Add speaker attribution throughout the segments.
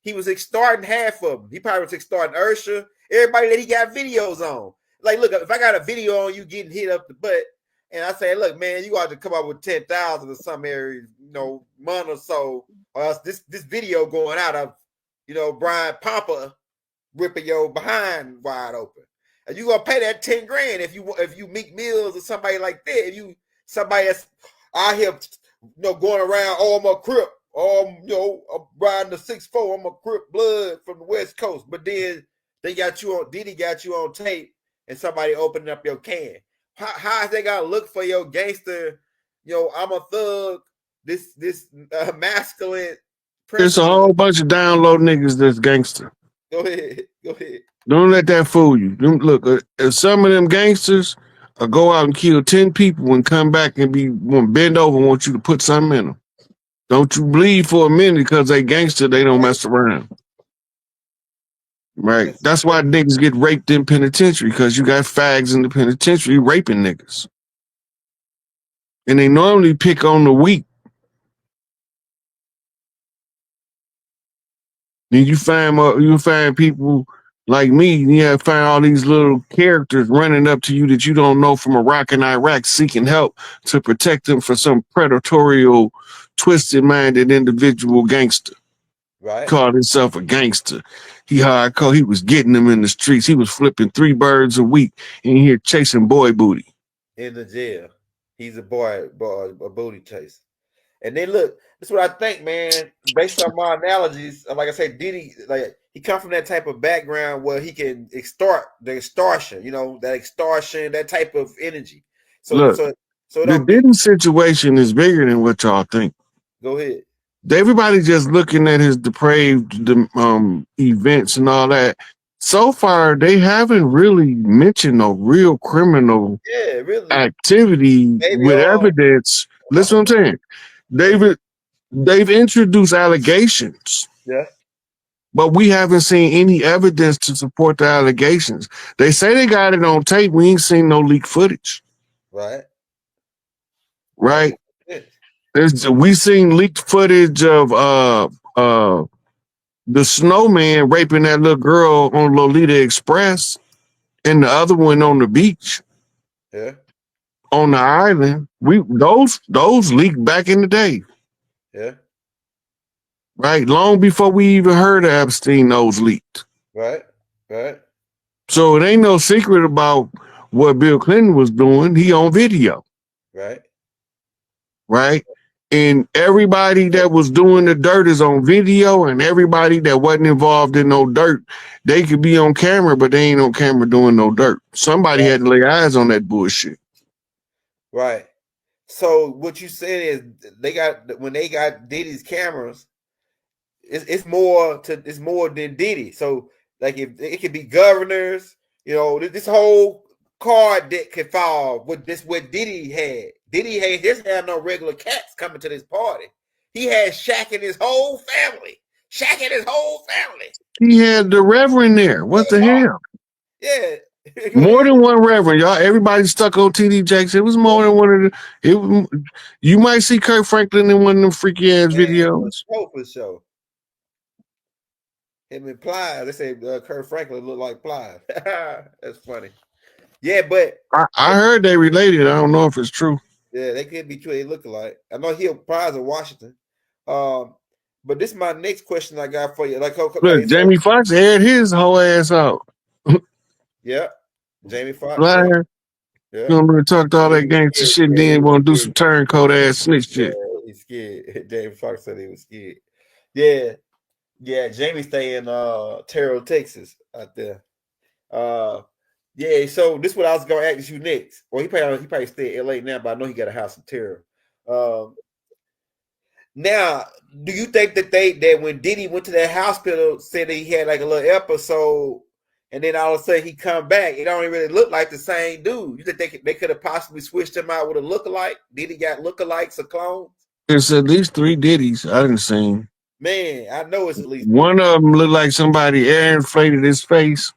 Speaker 1: he was extorting half of them. He probably was extorting Ursha, everybody that he got videos on. Like, look, if I got a video on you getting hit up the butt, and I say, look, man, you ought to come up with 10,000 or some area, month or so, or else this video going out of, Brian Pompa ripping your behind wide open. And you gonna pay that 10 grand if you Meek Mills or somebody like that. If you somebody that's out here, going around, I'm a Crip, I'm riding the 6'4", I'm a Crip blood from the West Coast. But then Diddy got you on tape, and somebody opening up your can. How is they gotta look for your gangster? I'm a thug. This masculine.
Speaker 2: There's a whole bunch of download niggas that's gangster.
Speaker 1: Go ahead.
Speaker 2: Don't let that fool you. Look, if some of them gangsters go out and kill 10 people and come back and bend over and want you to put something in them. Don't you bleed for a minute because they gangster, they don't mess around. Right? That's why niggas get raped in penitentiary, because you got fags in the penitentiary raping niggas. And they normally pick on the weak. Then you find people like me, you find all these little characters running up to you that you don't know from Iraq and Iraq, seeking help to protect them from some predatory, twisted-minded individual gangster.
Speaker 1: Right.
Speaker 2: Called himself a gangster. He hardcore. He was getting them in the streets. He was flipping 3 birds a week in here chasing boy booty.
Speaker 1: In the jail. He's a booty chaser. And then look, this is what I think, man. Based on my analogies, like I said, Diddy, like he come from that type of background where he can extort the extortion, that extortion, that type of energy. So
Speaker 2: look, so the Diddy situation is bigger than what y'all think.
Speaker 1: Go ahead.
Speaker 2: Everybody just looking at his depraved events and all that. So far, they haven't really mentioned no real criminal activity with evidence. Listen what I'm saying. They've introduced allegations.
Speaker 1: Yeah.
Speaker 2: But we haven't seen any evidence to support the allegations. They say they got it on tape. We ain't seen no leaked footage.
Speaker 1: Right.
Speaker 2: We seen leaked footage of the snowman raping that little girl on Lolita Express, and the other one on the beach.
Speaker 1: Yeah.
Speaker 2: On the island. Those leaked back in the day.
Speaker 1: Yeah.
Speaker 2: Right? Long before we even heard of Epstein, those leaked.
Speaker 1: Right.
Speaker 2: So it ain't no secret about what Bill Clinton was doing. He on video. Right? And everybody that was doing the dirt is on video, and everybody that wasn't involved in no dirt, they could be on camera, but they ain't on camera doing no dirt. Somebody had to lay eyes on that bullshit.
Speaker 1: Right. So what you said is when they got Diddy's cameras, it's more than Diddy. So like if it could be governors, this whole card deck could fall with this what Diddy had. Diddy just had no regular cats coming to this party. He had Shaq and his whole family.
Speaker 2: He had the Reverend there. What the hell?
Speaker 1: Yeah.
Speaker 2: More than one Reverend, y'all. Everybody stuck on TD Jakes. It was more than one of you might see Kirk Franklin in one of them freaky ass videos.
Speaker 1: For sure. Him and Plies. They say Kirk Franklin look like Plies. That's funny. Yeah, but
Speaker 2: I heard they related. I don't know if it's true.
Speaker 1: Yeah, they could be true. They look alike. I know he'll prize of Washington. But this is my next question I got for you.
Speaker 2: Look, Jamie Foxx had his whole ass out.
Speaker 1: Yeah, Jamie Foxx.
Speaker 2: Liar. Yeah. You know, talked all that gangster shit, and then want to do some turncoat ass snitch shit.
Speaker 1: He's scared. Jamie Foxx said he was scared. Yeah. Jamie stay in Terrell, Texas, out there. Yeah, so this is what I was gonna ask you next. Well, he probably stay in LA now, but I know he got a house in Terrell. Now, do you think that when Diddy went to that hospital, said that he had like a little episode, and then all of a sudden he come back, it don't really look like the same dude? You think they could have possibly switched him out with a lookalike? Diddy got lookalikes or clones?
Speaker 2: There's at least 3 Diddies I didn't see.
Speaker 1: Man, I know it's at least
Speaker 2: one of them looked like somebody air inflated his face.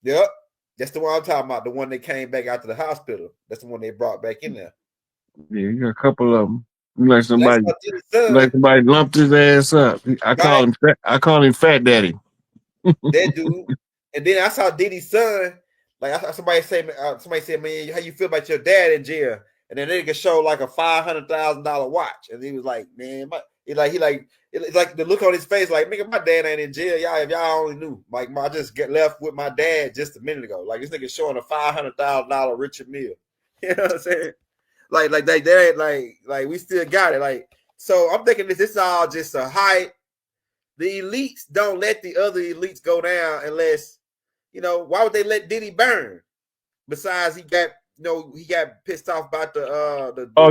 Speaker 1: Yep. That's the one I'm talking about. The one that came back out to the hospital. That's the one they brought back in there.
Speaker 2: Yeah, you got a couple of them. Like somebody lumped his ass up. I call him Fat Daddy.
Speaker 1: That dude. And then I saw Diddy's son. Like I saw somebody said, man, how you feel about your dad in jail? And then they could show like a $500,000 watch, and he was like, man, it's like the look on his face, like, nigga, my dad ain't in jail. Y'all, if y'all only knew, like, I just get left with my dad just a minute ago. Like this nigga showing a $500,000 Richard Mille. You know what I'm saying? Like they like we still got it. Like, so I'm thinking this is all just a hype. The elites don't let the other elites go down unless, why would they let Diddy burn? Besides, he got pissed off about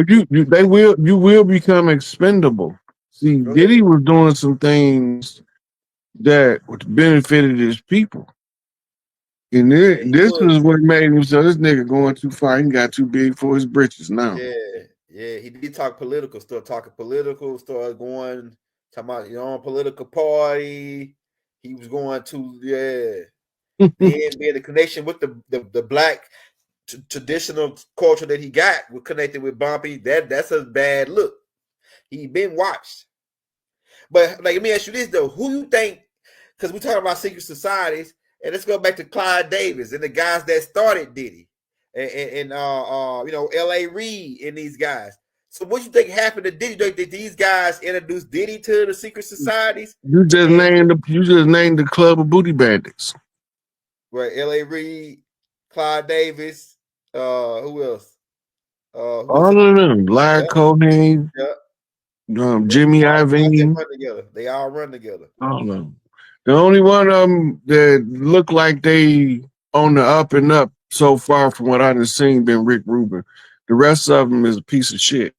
Speaker 2: you will become expendable. See, Diddy was doing some things that benefited his people. And this is what made him so this nigga going too far. He got too big for his britches now.
Speaker 1: Yeah. He did talk political, started going, talking about your own political party. He was going to, being the connection with the black traditional culture that he got was connected with Bumpy. That's a bad look. He been watched. But like, let me ask you this though: who you think? Because we're talking about secret societies, and let's go back to Clyde Davis and the guys that started Diddy, and L.A. Reid and these guys. So what you think happened to Diddy? Did these guys introduce Diddy to the secret societies?
Speaker 2: You just named the club of booty bandits.
Speaker 1: Right, L.A. Reid, Clyde Davis, who else?
Speaker 2: All of them, Larry Cohen, Jimmy Iovine.
Speaker 1: They all run together.
Speaker 2: All of them. The only one of them that look like they on the up and up so far from what I've seen been Rick Rubin. The rest of them is a piece of shit.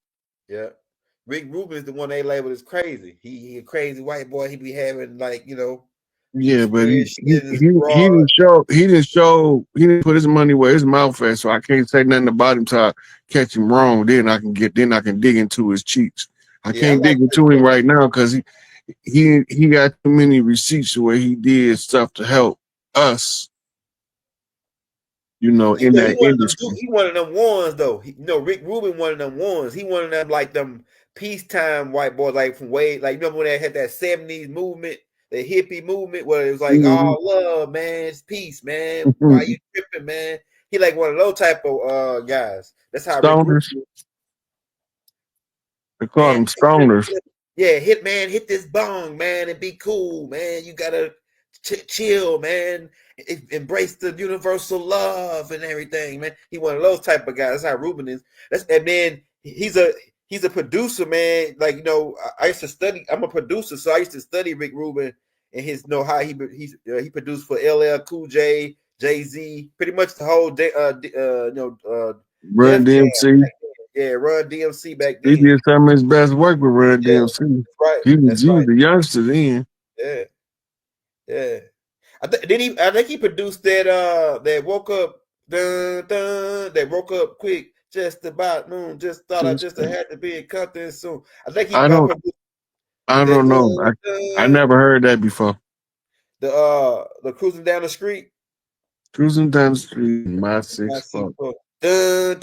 Speaker 1: Yeah. Rick Rubin is the one they labeled as crazy. He a crazy white boy. He be having
Speaker 2: yeah, but he didn't put his money where his mouth at, so I can't say nothing about him till I catch him wrong. Then I can dig into his cheeks. I can't dig into him right now because he got too many receipts where he did stuff to help us. In that industry.
Speaker 1: He one of them ones though. Rick Rubin one of them ones. He one of them like them peacetime white boys, like from way, like remember when they had that 70s movement, the hippie movement, where it was like all love, man, it's peace, man. Why you tripping, man? He like one of those type of guys. That's how Rick Rubin.
Speaker 2: They call them stoners.
Speaker 1: Yeah, hit this bong, man, and be cool, man. You gotta chill, man. Embrace the universal love and everything, man. He one of those type of guys. That's how Rubin is. And then he's a producer, man. Like I used to study. I'm a producer, so I used to study Rick Rubin and his how he produced for LL Cool J, Jay-Z, pretty much the whole
Speaker 2: Run DMC.
Speaker 1: Yeah, Run DMC back then.
Speaker 2: He did some of his best work with Run DMC.
Speaker 1: Right.
Speaker 2: He was a youngster then.
Speaker 1: Yeah. I think he produced that woke up that woke up quick, just about noon, just thought I just had to be in Compton soon. I think he
Speaker 2: I don't know. I never heard that before.
Speaker 1: The cruising down the street.
Speaker 2: Cruising down the street, my six fuck. They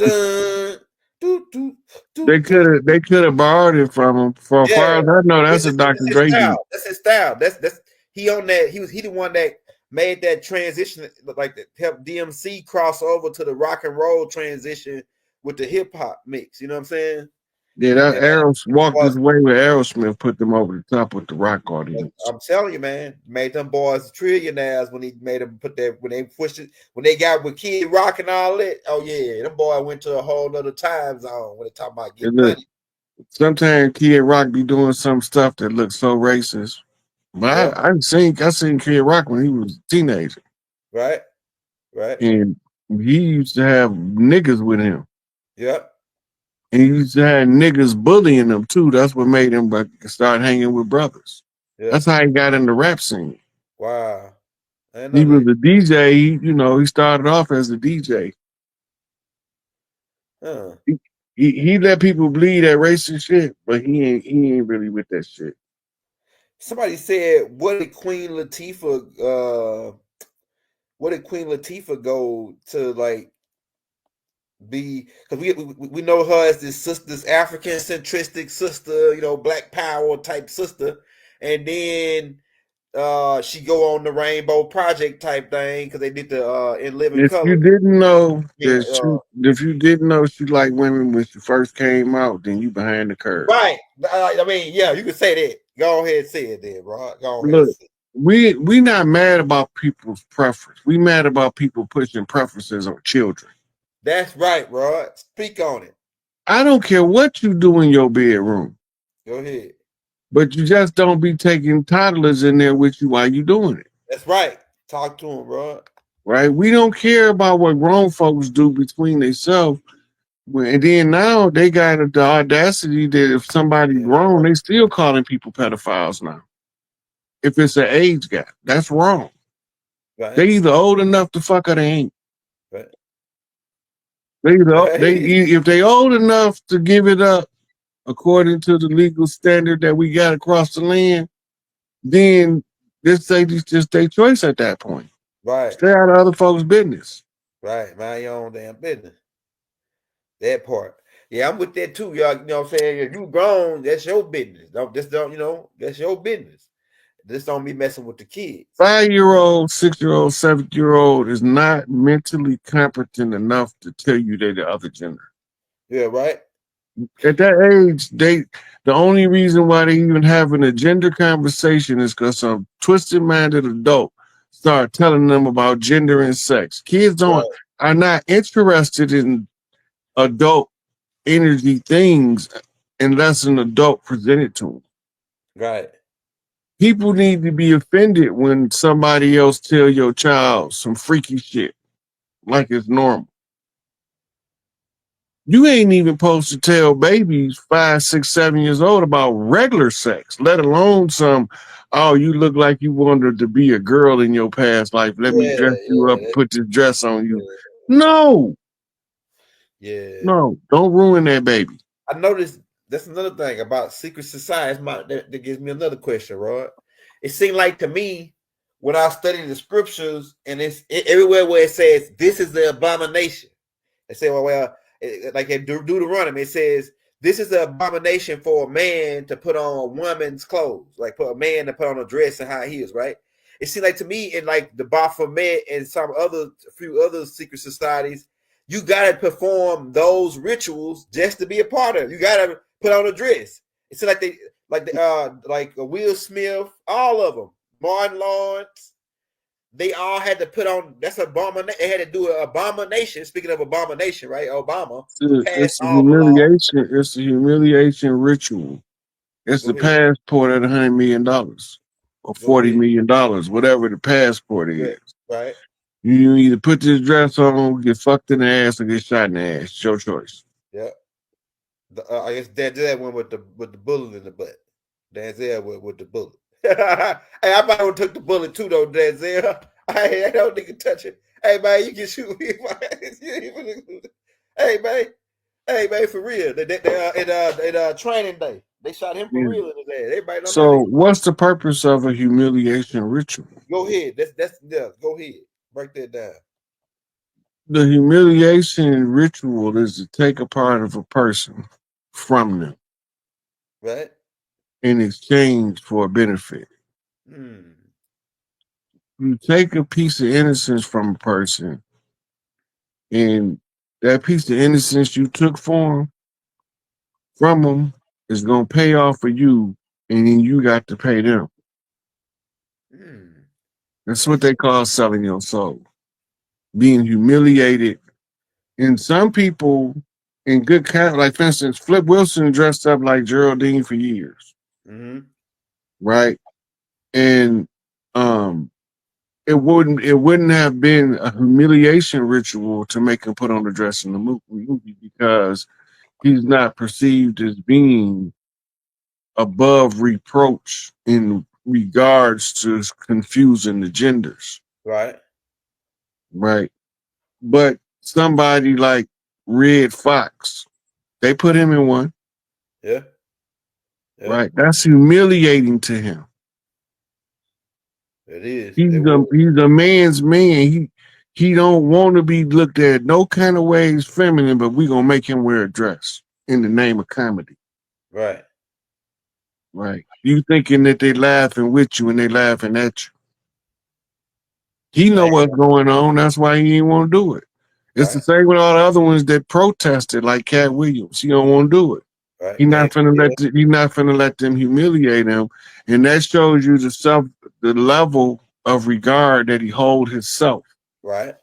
Speaker 2: could have borrowed it from him. For as far as I know, that's a Dr. Dre beat.
Speaker 1: That's his style. That's he on that. He the one that made that transition, like that helped DMC cross over to the rock and roll transition with the hip hop mix. You know what I'm saying?
Speaker 2: Yeah, that Aerosmith walked his way with Aerosmith, put them over the top with the rock audience.
Speaker 1: I'm telling you, man, made them boys trillionaires when he made them put that when they pushed it when they got with Kid Rock and all that. Oh yeah, them boy went to a whole other time zone when they talk about getting money.
Speaker 2: Sometimes Kid Rock be doing some stuff that looks so racist. But I seen Kid Rock when he was a teenager.
Speaker 1: Right.
Speaker 2: And he used to have niggas with him.
Speaker 1: Yep.
Speaker 2: And he used to have niggas bullying him too. That's what made him start hanging with brothers. Yep. That's how he got in the rap scene.
Speaker 1: Wow.
Speaker 2: He was a DJ. He started off as a DJ.
Speaker 1: Huh.
Speaker 2: He let people bleed that racist shit, but he ain't really with that shit.
Speaker 1: Somebody said, what did Queen Latifah go to, like, be, because we know her as this sister, this African centristic sister, Black Power type sister, and then she go on the Rainbow Project type thing because they did the In Living
Speaker 2: If you
Speaker 1: Color.
Speaker 2: didn't know
Speaker 1: Yeah,
Speaker 2: that if you didn't know she liked women when she first came out, then you behind the curve.
Speaker 1: right. I mean, yeah, you can say that. Go ahead and say it then, bro. Go ahead and
Speaker 2: Look,
Speaker 1: say it.
Speaker 2: we not mad about people's preference. We mad about people pushing preferences on children.
Speaker 1: That's right, bro. Speak on it.
Speaker 2: I don't care what you do in your bedroom,
Speaker 1: Go ahead.
Speaker 2: but you just don't be taking toddlers in there with you while you doing it.
Speaker 1: That's right. Talk to him, bro.
Speaker 2: Right? We don't care about what grown folks do between themselves. And then now they got the audacity that if somebody
Speaker 1: Yeah,
Speaker 2: grown, they still calling people pedophiles now. If it's an age gap, that's wrong.
Speaker 1: right.
Speaker 2: They either old enough to fuck or they ain't.
Speaker 1: Right.
Speaker 2: They
Speaker 1: Right.
Speaker 2: if they old enough to give it up according to the legal standard that we got across the land, then this say just their choice at that point.
Speaker 1: Right.
Speaker 2: Stay out of other folks' business.
Speaker 1: Right. Mind your own damn business. That part. Yeah, I'm with that too, y'all. You know what I'm saying? If you grown, that's your business. That's your business. Just don't be messing with the kids.
Speaker 2: 5-year-old, 6-year-old, 7-year-old is not mentally competent enough to tell you they're the other gender.
Speaker 1: Yeah, right?
Speaker 2: At that age, the only reason why they even having a gender conversation is because some twisted minded adult start telling them about gender and sex. Kids
Speaker 1: Right.
Speaker 2: are not interested in adult energy things unless an adult present it to them.
Speaker 1: Right.
Speaker 2: People need to be offended when somebody else tell your child some freaky shit like it's normal. You ain't even supposed to tell babies 5, 6, 7 years old about regular sex, let alone some, oh, you look like you wanted to be a girl in your past life. Let me
Speaker 1: Yeah,
Speaker 2: dress you up and
Speaker 1: yeah,
Speaker 2: put this dress on you.
Speaker 1: yeah.
Speaker 2: No,
Speaker 1: Yeah.
Speaker 2: no, don't ruin that baby.
Speaker 1: I noticed that's another thing about secret societies. That gives me another question, Rod. It seemed like to me when I studied the scriptures and everywhere where it says this is the abomination. They say, like in Deuteronomy, it says this is the abomination for a man to put on a woman's clothes, like for a man to put on a dress and high heels, right? It seemed like to me in like the Baphomet and a few other secret societies, you gotta perform those rituals just to be a part of it. You gotta put on a dress. It's like Will Smith, all of them, Martin Lawrence, they all had to put on. That's abomination. They had to do an abomination. Speaking of abomination, right? Obama passed
Speaker 2: It's a
Speaker 1: all the law.
Speaker 2: humiliation. It's a humiliation ritual. It's
Speaker 1: Go
Speaker 2: the
Speaker 1: ahead.
Speaker 2: passport at $100 million or
Speaker 1: Go ahead.
Speaker 2: $40 million, whatever the passport
Speaker 1: Yeah.
Speaker 2: is.
Speaker 1: Right.
Speaker 2: You either put this dress on, get fucked in the ass, or get shot in the ass. It's your choice.
Speaker 1: Yeah. I guess Denzel went with the bullet in the butt. Denzel went with the bullet. Hey, I probably would took the bullet too, though, Denzel. I don't think you touch it. Hey man, you can shoot me. Hey man, hey man, for real. In training day, they shot him for
Speaker 2: Yeah.
Speaker 1: real in his ass. Everybody don't know
Speaker 2: So,
Speaker 1: this.
Speaker 2: what's the purpose of a humiliation ritual?
Speaker 1: Go ahead. That's yeah. Go ahead. Break that down.
Speaker 2: The humiliation ritual is to take a part of a person from them
Speaker 1: Right.
Speaker 2: in exchange for a benefit.
Speaker 1: Hmm.
Speaker 2: You take a piece of innocence from a person, and that piece of innocence you took from them is going to pay off for you, and then you got to pay them.
Speaker 1: Hmm.
Speaker 2: That's what
Speaker 1: That's
Speaker 2: they call selling your soul, being humiliated. And some people in good kind, like for instance, Flip Wilson dressed up like Geraldine for years,
Speaker 1: mm-hmm.
Speaker 2: right? And um, it wouldn't have been a humiliation ritual to make him put on the dress in the movie because he's not perceived as being above reproach in regards to confusing the genders,
Speaker 1: Right.
Speaker 2: right? But somebody like Red Fox, they put him in one,
Speaker 1: Yeah. Yeah.
Speaker 2: right? That's humiliating to him.
Speaker 1: It is.
Speaker 2: He's
Speaker 1: It
Speaker 2: a
Speaker 1: was.
Speaker 2: he's a man's man. He don't want to be looked at no kind of ways feminine, but we gonna make him wear a dress in the name of comedy.
Speaker 1: Right.
Speaker 2: Right. You thinking that they laughing with you and they laughing at you. He know what's going on. That's why he ain't want to do it. It's the same with all the other ones that protested, like Cat Williams. He don't want to do it.
Speaker 1: Right.
Speaker 2: He not finna let them humiliate him, and that shows you the level of regard that he hold himself.
Speaker 1: Right.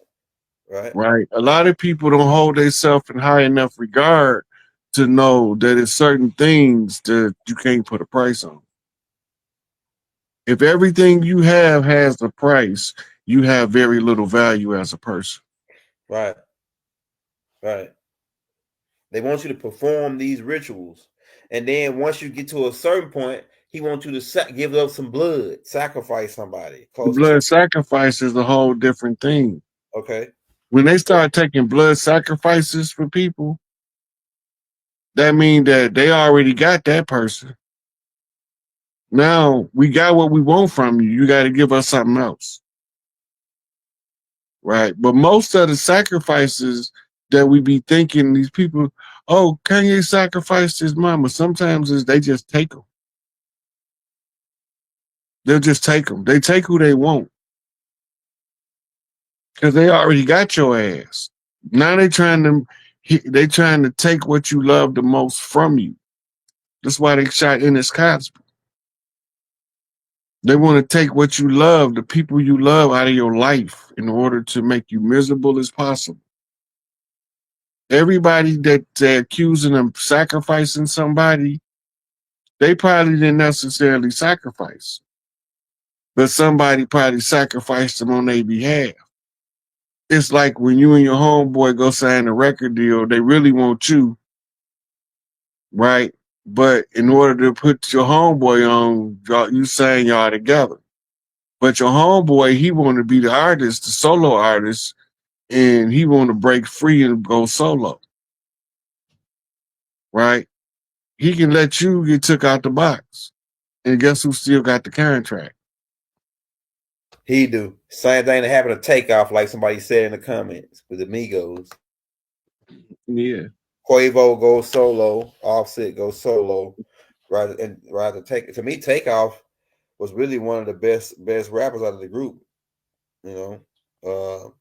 Speaker 1: Right.
Speaker 2: Right. A lot of people don't hold themselves in high enough regard to know that it's certain things that you can't put a price on. If everything you have has a price, you have very little value as a person.
Speaker 1: Right. Right. They want you to perform these rituals. And then once you get to a certain point, he wants you to give up some blood, sacrifice somebody.
Speaker 2: Blood sacrifice is a whole different thing.
Speaker 1: Okay.
Speaker 2: When they start taking blood sacrifices for people, that means that they already got that person. Now we got what we want from you. You got to give us something else. Right. But most of the sacrifices that we be thinking, these people, oh, Kanye sacrificed his mama. Sometimes they just take them. They'll just take them. They take who they want. Because they already got your ass. Now they trying to take what you love the most from you. That's why they shot Ennis Cosby. They want to take what you love, the people you love, out of your life in order to make you miserable as possible. Everybody that they're accusing of sacrificing somebody, they probably didn't necessarily sacrifice, but somebody probably sacrificed them on their behalf. It's like when you and your homeboy go sign a record deal, they really want you, right? But in order to put your homeboy on, you saying y'all together. But your homeboy, he want to be the artist, the solo artist, and he want to break free and go solo, right? He can let you get took out the box. And guess who still got the contract?
Speaker 1: He do. Same thing that happened to Takeoff, like somebody said in the comments with the Migos.
Speaker 2: Yeah.
Speaker 1: Quavo goes solo, Offset goes solo. Rather to me, Takeoff was really one of the best rappers out of the group. You know.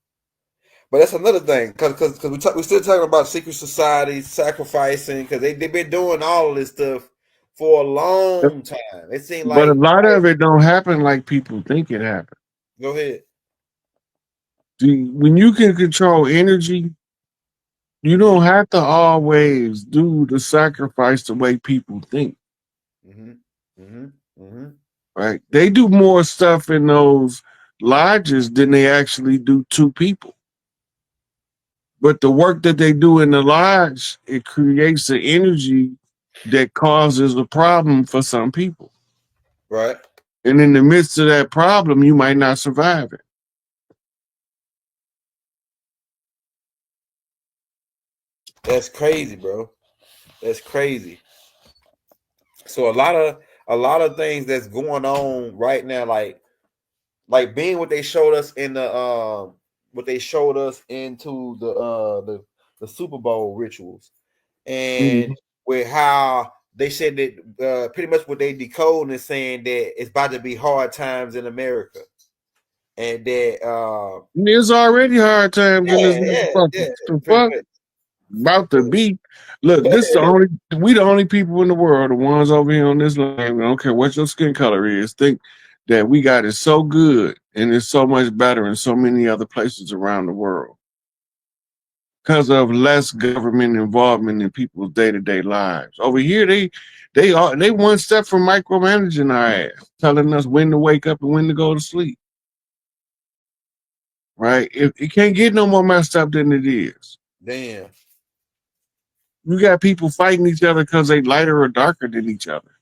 Speaker 1: But that's another thing, because we're still talking about secret societies, sacrificing, because they've been doing all of this stuff for a long time. It seemed like,
Speaker 2: but a lot of it don't happen like people think it happens.
Speaker 1: Go ahead.
Speaker 2: When you can control energy, you don't have to always do the sacrifice the way people think. Right? They do more stuff in those lodges than they actually do to people. But the work that they do in the lodge, it creates an energy that causes a problem for some people.
Speaker 1: Right.
Speaker 2: And in the midst of that problem, you might not survive it.
Speaker 1: That's crazy, bro. That's crazy. So a lot of things that's going on right now, like being what they showed us in the what they showed us into the Super Bowl rituals, and with how they said that pretty much what they decoding is saying that it's about to be hard times in America, and that
Speaker 2: there's already hard times in this motherfucker. The fuck about to be. Look, we the only people in the world, the ones over here on this line, I don't care what your skin color is, think that we got it so good and it's so much better in so many other places around the world because of less government involvement in people's day-to-day lives. Over here, they one step from micromanaging our ass, telling us when to wake up and when to go to sleep. Right? It can't get no more messed up than it is.
Speaker 1: Damn.
Speaker 2: You got people fighting each other because they lighter or darker than each other.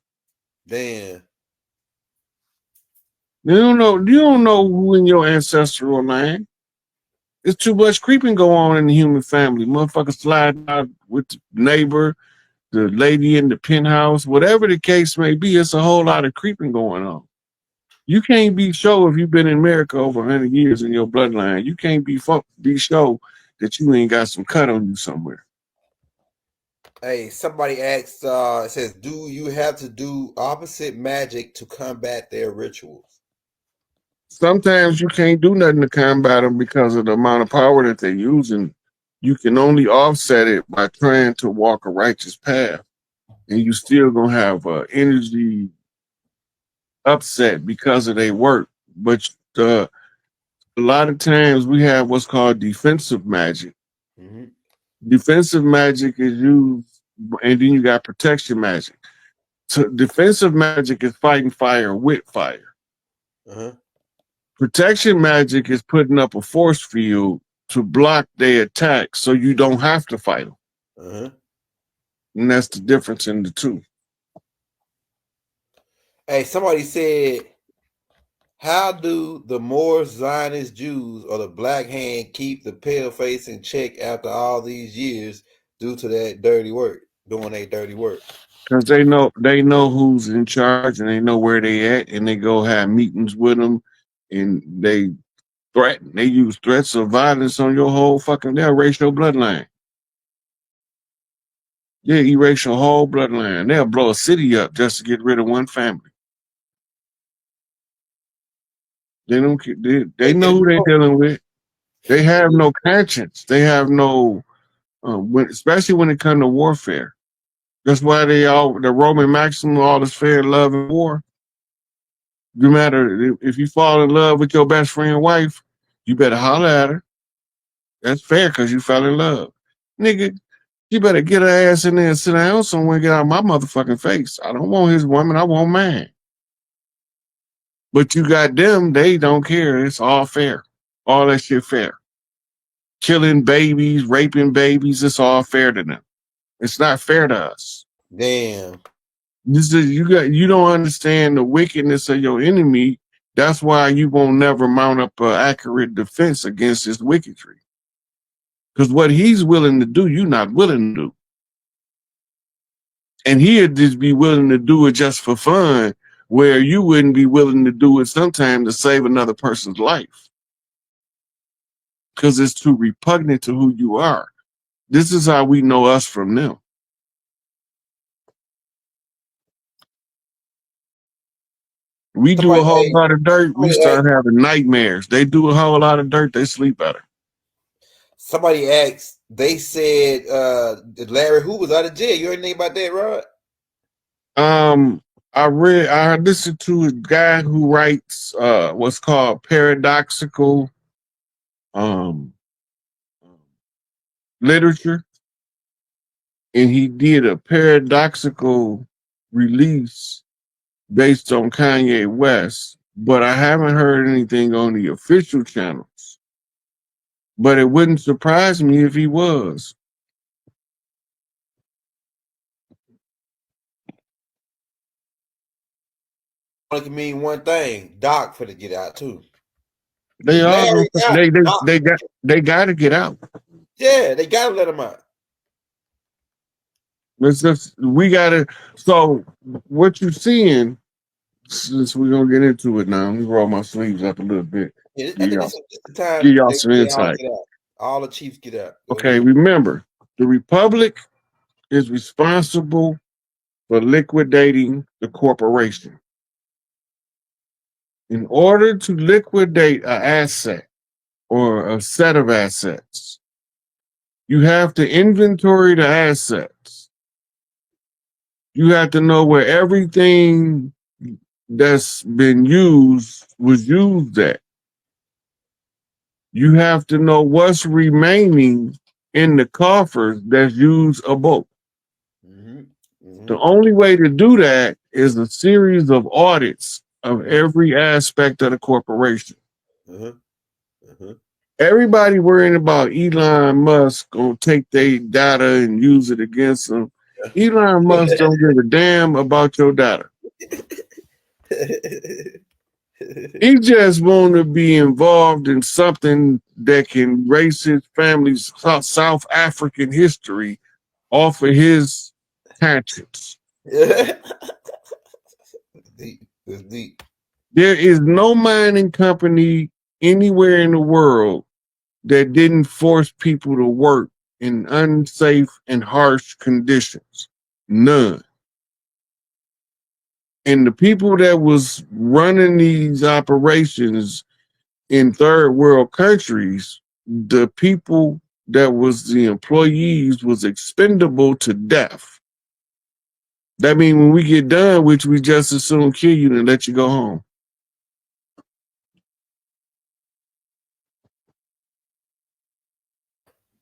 Speaker 1: Damn.
Speaker 2: You don't know who in your ancestral line. There's too much creeping go on in the human family. Motherfuckers sliding out with the neighbor, the lady in the penthouse, whatever the case may be, it's a whole lot of creeping going on. You can't be sure if you've been in America over 100 years in your bloodline. You can't be sure that you ain't got some cut on you somewhere.
Speaker 1: Hey, somebody asked, it says, do you have to do opposite magic to combat their rituals?
Speaker 2: Sometimes you can't do nothing to combat them because of the amount of power that they're using. You can only offset it by trying to walk a righteous path. And you still going to have energy upset because of their work. But a lot of times we have what's called defensive magic. Mm-hmm. Defensive magic is used, and then you got protection magic. So defensive magic is fighting fire with fire. Uh-huh. Protection magic is putting up a force field to block their attack so you don't have to fight them. Uh-huh. And that's the difference in the two.
Speaker 1: Hey, somebody said, how do the more Zionist Jews or the Black Hand keep the pale face in check after all these years due to that dirty work, doing their dirty work?
Speaker 2: Because they know who's in charge and they know where they at, and they go have meetings with them, and they threaten. They use threats of violence on your whole fucking. They'll erase your bloodline. Yeah, erase your whole bloodline. They'll blow a city up just to get rid of one family. They don't. They know who they're dealing with. They have no conscience. They have no, especially when it comes to warfare. That's why the Roman maxim, all is fair, love, and war. No matter if you fall in love with your best friend's wife, you better holler at her. That's fair because you fell in love. Nigga, you better get her ass in there and sit down somewhere and get out of my motherfucking face. I don't want his woman, I want mine. But you got them, they don't care. It's all fair. All that shit fair. Killing babies, raping babies, it's all fair to them. It's not fair to us.
Speaker 1: Damn.
Speaker 2: This is you don't understand the wickedness of your enemy. That's why you won't never mount up an accurate defense against his wickedry. Because what he's willing to do, you're not willing to do. And he'd just be willing to do it just for fun, where you wouldn't be willing to do it sometime to save another person's life. Because it's too repugnant to who you are. This is how we know us from them. We do a whole lot of dirt, we start having nightmares. They do a whole lot of dirt, they sleep better.
Speaker 1: Somebody asked, they said Larry Hoover was out of jail. You heard anything about that, Rod?
Speaker 2: I listened to a guy who writes what's called paradoxical literature, and he did a paradoxical release based on Kanye West, but I haven't heard anything on the official channels. But it wouldn't surprise me if he was.
Speaker 1: It can mean one thing: Doc for to get out too.
Speaker 2: They got to get out.
Speaker 1: Yeah, they got to let him out.
Speaker 2: It's just we gotta. So what you're seeing, since we're gonna get into it now, let me roll my sleeves up a little bit.
Speaker 1: Yeah, I think this is the time.
Speaker 2: Give y'all some insight.
Speaker 1: All the chiefs get out.
Speaker 2: Okay, remember, the Republic is responsible for liquidating the corporation. In order to liquidate an asset or a set of assets, you have to inventory the assets. You have to know where everything that's been used was used at. You have to know what's remaining in the coffers that's usable. Mm-hmm. Mm-hmm. The only way to do that is a series of audits of every aspect of the corporation. Mm-hmm. Mm-hmm. Everybody worrying about Elon Musk gonna take their data and use it against them. Elon Musk don't give a damn about your data. He just want to be involved in something that can erase his family's South African history off of his conscience.
Speaker 1: Deep. It's deep.
Speaker 2: There is no mining company anywhere in the world that didn't force people to work in unsafe and harsh conditions. None. And the people that was running these operations in third world countries, the people that was the employees was expendable to death. That means when we get done, which we just as soon kill you and let you go home.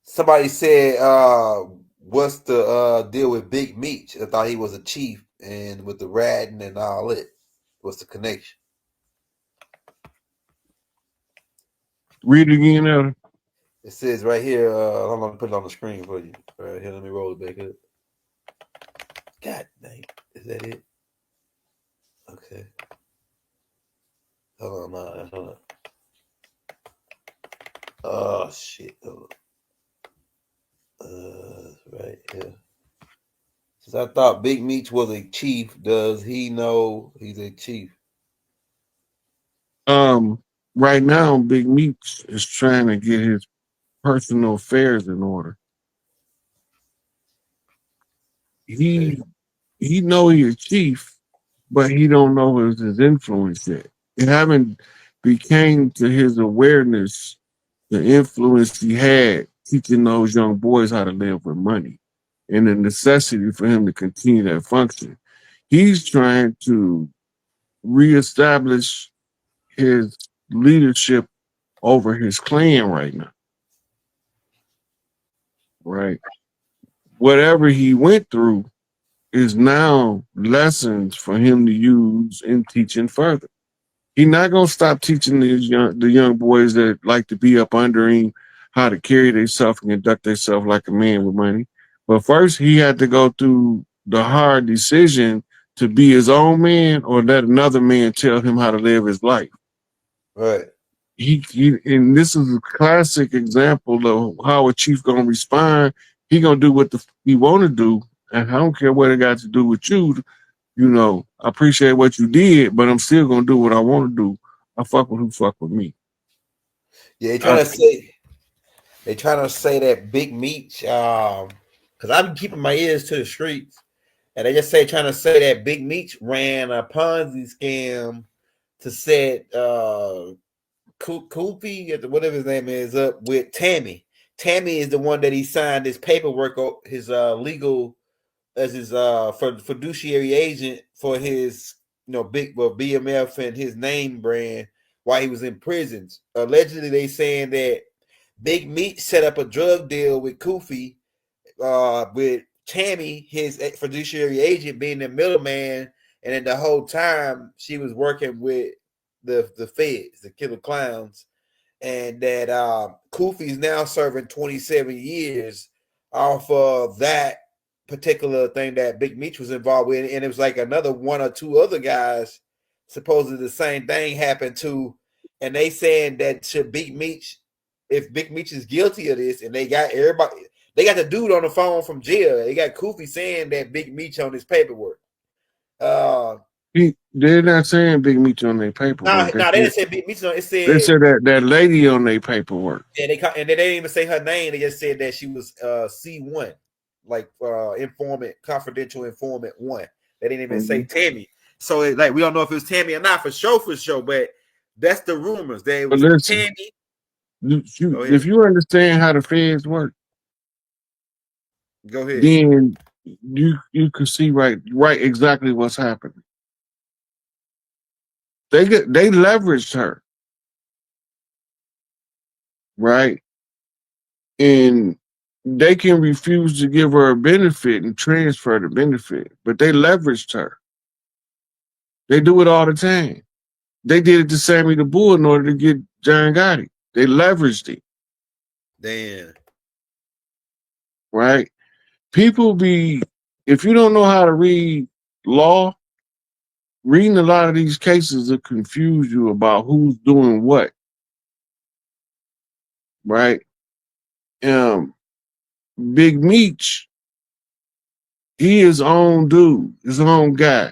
Speaker 1: Somebody said, what's the deal with Big Meech? I thought he was a chief, and with the ratting and all it. What's the connection?
Speaker 2: Read it again, Elder.
Speaker 1: It says right here, I'm gonna put it on the screen for you. Right here, let me roll it back up. God dang, is that it? Okay. Hold on, hold on. Oh shit. Right here. Since I thought Big Meech was a chief, does he know he's a chief?
Speaker 2: Right now, Big Meech is trying to get his personal affairs in order.
Speaker 1: Okay.
Speaker 2: He know he's a chief, but he don't know his influence yet. It haven't became to his awareness the influence he had teaching those young boys how to live with money and the necessity for him to continue that function. He's trying to reestablish his leadership over his clan right now. Right. Whatever he went through is now lessons for him to use in teaching further. He's not gonna stop teaching the young boys that like to be up under him how to carry themselves and conduct themselves like a man with money. But first, he had to go through the hard decision to be his own man or let another man tell him how to live his life.
Speaker 1: Right.
Speaker 2: He and this is a classic example of how a chief gonna respond. He gonna do what he want to do, and I don't care what it got to do with you. You know, I appreciate what you did, but I'm still gonna do what I want to do. I fuck with who fuck with me.
Speaker 1: Yeah, they trying to say that Big Meech, because I've been keeping my ears to the streets, and they just trying to say that Big Meech ran a Ponzi scam to set Koofy, whatever his name is, up with Tammy. Tammy is the one that he signed his paperwork, his legal as his fiduciary agent for his BMF and his name brand while he was in prisons. Allegedly, they saying that Big Meat set up a drug deal with Koofy, with Tammy, his fiduciary agent, being the middleman, and then the whole time she was working with the feds, the killer clowns, and that Koofy is now serving 27 years off of that particular thing that Big Meech was involved with, and it was like another one or two other guys. Supposedly the same thing happened to, and they saying that should Big Meech, if Big Meech is guilty of this, and they got everybody, they got the dude on the phone from jail. They got Koofy saying that Big Meech on his paperwork.
Speaker 2: They're not saying Big Meech on their
Speaker 1: No,
Speaker 2: paperwork.
Speaker 1: they didn't say Big Meech. It
Speaker 2: They
Speaker 1: said
Speaker 2: said that lady on their paperwork.
Speaker 1: and they didn't even say her name. They just said that she was C1, like informant, confidential informant one. They didn't even say Tammy. So like we don't know if it was Tammy or not for sure, but that's the rumors that it was
Speaker 2: listen,
Speaker 1: Tammy.
Speaker 2: If you understand how the feds work,
Speaker 1: go ahead.
Speaker 2: Then you can see right exactly what's happening. They leveraged her, right? And they can refuse to give her a benefit and transfer the benefit, but they leveraged her. They do it all the time. They did it to Sammy the Bull in order to get John Gotti. They leveraged it.
Speaker 1: Damn.
Speaker 2: Right? People if you don't know how to read law, reading a lot of these cases will confuse you about who's doing what. Right? Big Meech, he his own dude, his own guy.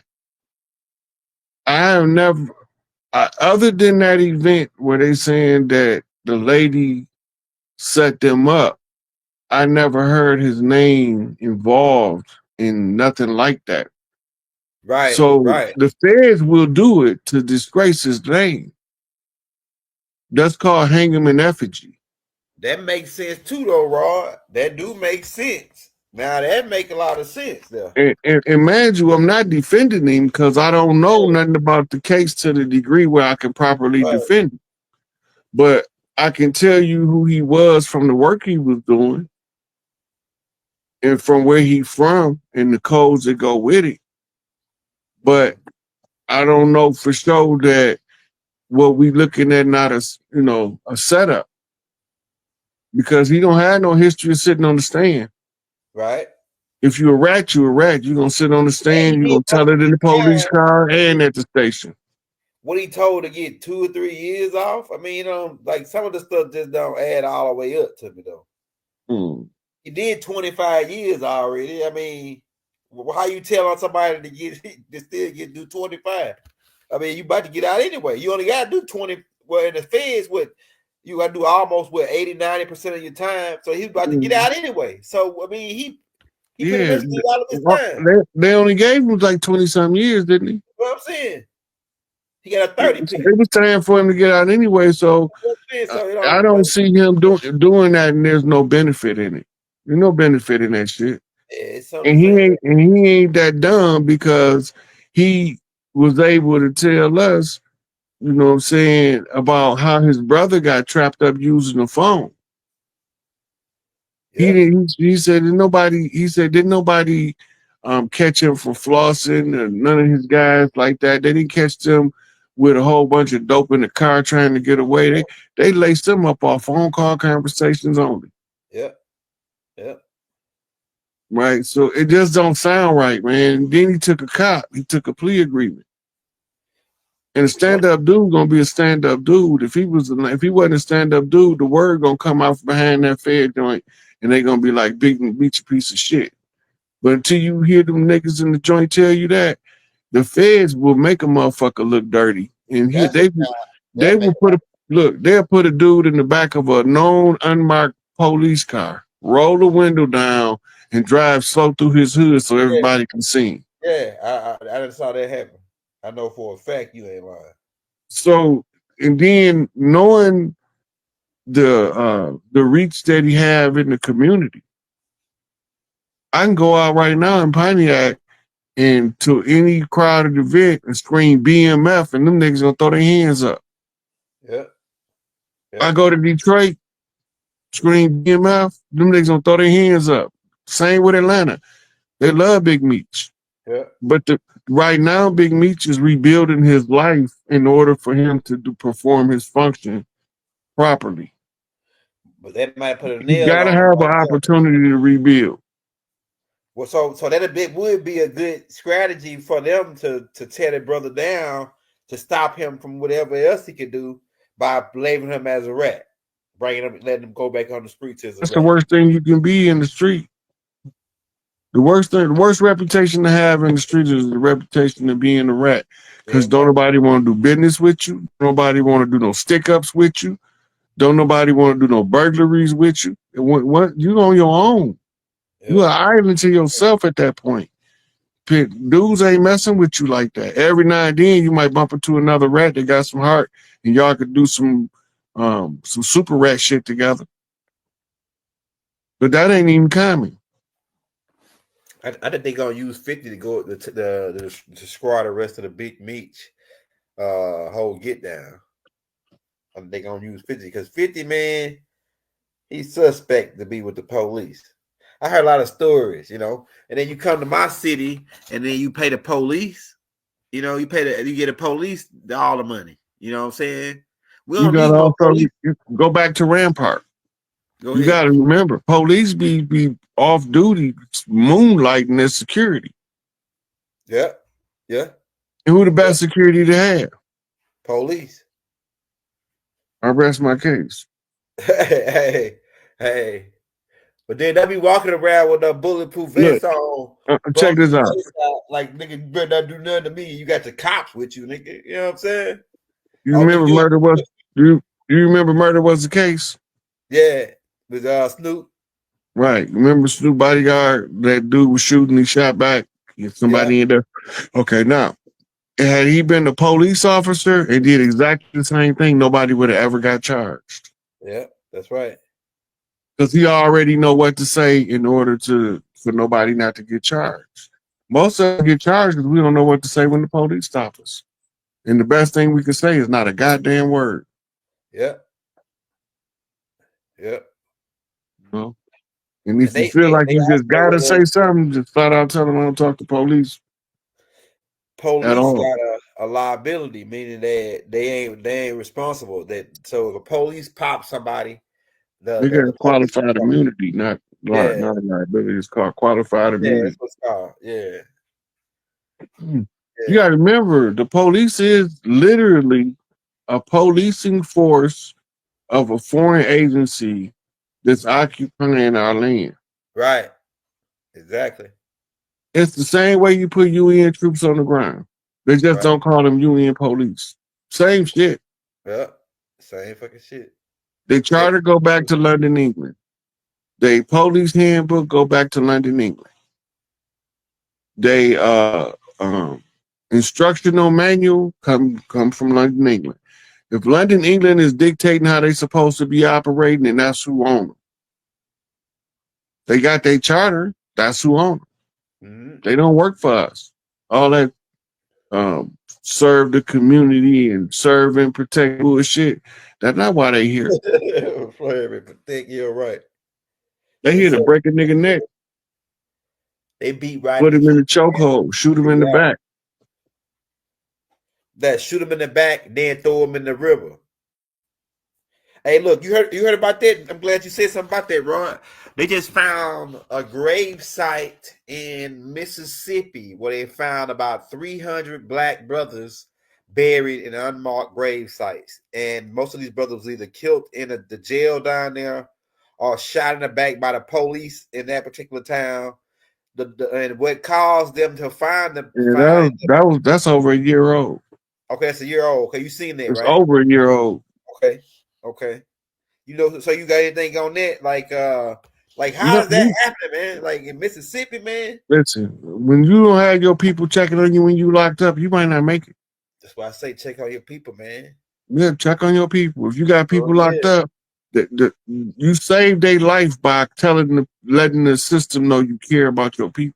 Speaker 2: I have never, Other than that event where they saying that the lady set them up, I never heard his name involved in nothing like that.
Speaker 1: Right,
Speaker 2: So
Speaker 1: right.
Speaker 2: the feds will do it to disgrace his name. That's called hang him in effigy.
Speaker 1: That makes sense too, though, Rod. That do make sense. Now that make a lot of sense, there.
Speaker 2: And mind you, I'm not defending him because I don't know nothing about the case to the degree where I can properly defend him. But I can tell you who he was from the work he was doing and from where he from and the codes that go with it. But I don't know for sure that what we looking at not as, a setup. Because he don't have no history of sitting on the stand.
Speaker 1: Right.
Speaker 2: If you're a rat, you're a rat. You're gonna sit on the stand, you're gonna tell it in the police car and at the station.
Speaker 1: What he told to get 2 or 3 years off? I mean, like some of the stuff just don't add all the way up to me though. He did 25 years already. I mean, how you tell on somebody to still do 25? I mean, you about to get out anyway. You only got to do 20. Well, in the feds, you got to do almost 80-90% of your time. So he's about to get out anyway. So I mean, he pretty much did all of his time.
Speaker 2: They only gave him like 20-some years, didn't he?
Speaker 1: What I'm saying. He got a 30.
Speaker 2: It was time for him to get out anyway, so I don't see him doing that, and there's no benefit in it. There's no benefit in that shit. And he ain't that dumb because he was able to tell us, you know what I'm saying, about how his brother got trapped up using the phone. Yeah. He said didn't nobody catch him for flossing, and none of his guys like that. They didn't catch them with a whole bunch of dope in the car trying to get away. They laced them up off phone call conversations only.
Speaker 1: Yeah. Yeah.
Speaker 2: Right. So it just don't sound right, man. Then he took he took a plea agreement. And a stand-up dude gonna be a stand-up dude. If he wasn't a stand-up dude, the word gonna come out behind that fed joint and they gonna be like, big beat you piece of shit. But until you hear them niggas in the joint tell you that, the feds will make a motherfucker look dirty. And they'll put a dude in the back of a known unmarked police car, roll the window down, and drive slow through his hood so everybody can see him.
Speaker 1: Yeah, I just saw that happen. I know for a fact you ain't lying.
Speaker 2: So, and then knowing the reach that he have in the community, I can go out right now in Pontiac and to any crowded event and scream BMF, and them niggas gonna throw their hands up.
Speaker 1: Yeah.
Speaker 2: I go to Detroit, scream BMF, them niggas gonna throw their hands up. Same with Atlanta. They love Big Meech.
Speaker 1: Yeah.
Speaker 2: But right now, Big Meech is rebuilding his life in order for him to perform his function properly.
Speaker 1: But that might put a nail.
Speaker 2: You gotta have an opportunity to rebuild.
Speaker 1: Well, so that would be a good strategy for them to tear their brother down to stop him from whatever else he could do by labeling him as a rat, letting him go back on the streets as a rat.
Speaker 2: That's the worst thing you can be in the street. The worst reputation to have in the street is the reputation of being a rat. Because don't nobody want to do business with you. Nobody want to do no stick-ups with you. Don't nobody want to do no burglaries with you. What you on your own. Yeah. You're an island to yourself at that point. Dudes ain't messing with you like that. Every now and then you might bump into another rat that got some heart and y'all could do some super rat shit together. But that ain't even common.
Speaker 1: I think they're gonna use 50 to go to squad the rest of the Big Meech whole get down. I think they're gonna use 50 because 50, man, he's suspect to be with the police. I heard a lot of stories, and then you come to my city and then you pay the police, you get the police all the money. You know what I'm saying? We don't need no police.
Speaker 2: Go back to Rampart. You got to remember, police be off duty, moonlighting as security.
Speaker 1: Yeah, yeah.
Speaker 2: And who the best security to have?
Speaker 1: Police.
Speaker 2: I rest my case.
Speaker 1: Hey. But then they be walking around with a bulletproof vest on.
Speaker 2: Check this out.
Speaker 1: Like, nigga, you better not do nothing to me. You got the cops with you, nigga. You know what I'm saying?
Speaker 2: You remember murder was you remember murder was the case?
Speaker 1: Yeah, with Snoop.
Speaker 2: Right. Remember Snoop bodyguard? That dude was shooting, he shot back. Somebody in there. Okay, now had he been a police officer and did exactly the same thing, nobody would have ever got charged.
Speaker 1: Yeah, that's right.
Speaker 2: Because he already know what to say in order for nobody not to get charged. Most of us get charged because we don't know what to say when the police stop us. And the best thing we can say is not a goddamn word.
Speaker 1: Yep. Yep.
Speaker 2: You know? And if you feel like you just gotta say something, just flat out tell them I don't talk to police.
Speaker 1: Police got a liability, meaning that they ain't responsible. So if the police pop somebody,
Speaker 2: they got qualified immunity, not a liability. It's called qualified immunity.
Speaker 1: That's what it's called. Yeah.
Speaker 2: You gotta remember the police is literally a policing force of a foreign agency that's occupying our land.
Speaker 1: Right. Exactly.
Speaker 2: It's the same way you put UN troops on the ground. They just don't call them UN police. Same shit.
Speaker 1: Yeah. Same fucking shit.
Speaker 2: They charter go back to London, England. They police handbook go back to London, England. They instructional manual come from London, England. If London, England is dictating how they're supposed to be operating, and that's who owns them. They got their charter, that's who owns them. Mm-hmm. They don't work for us. All that serve the community and serve and protect bullshit. That's not why they here.
Speaker 1: You're right.
Speaker 2: They here to break a nigga neck.
Speaker 1: They beat right.
Speaker 2: Put him in the chokehold, shoot him in the back.
Speaker 1: That shoot him in the back, then throw him in the river. Hey, look, you heard about that? I'm glad you said something about that, Ron. They just found a grave site in Mississippi where they found about 300 black brothers buried in unmarked grave sites. And most of these brothers were either killed in the jail down there or shot in the back by the police in that particular town. And what caused them to find them?
Speaker 2: That's over a year old.
Speaker 1: Okay, that's a year old. Okay, you seen that,
Speaker 2: it's
Speaker 1: right?
Speaker 2: It's over a year old.
Speaker 1: Okay. You know, so you got anything on that? Like how does that happen, man? Like in Mississippi, man?
Speaker 2: Listen, when you don't have your people checking on you when you locked up, you might not make it.
Speaker 1: That's why I say check on your people, man.
Speaker 2: Yeah, check on your people. If you got people locked up, you save their life by letting the system know you care about your people.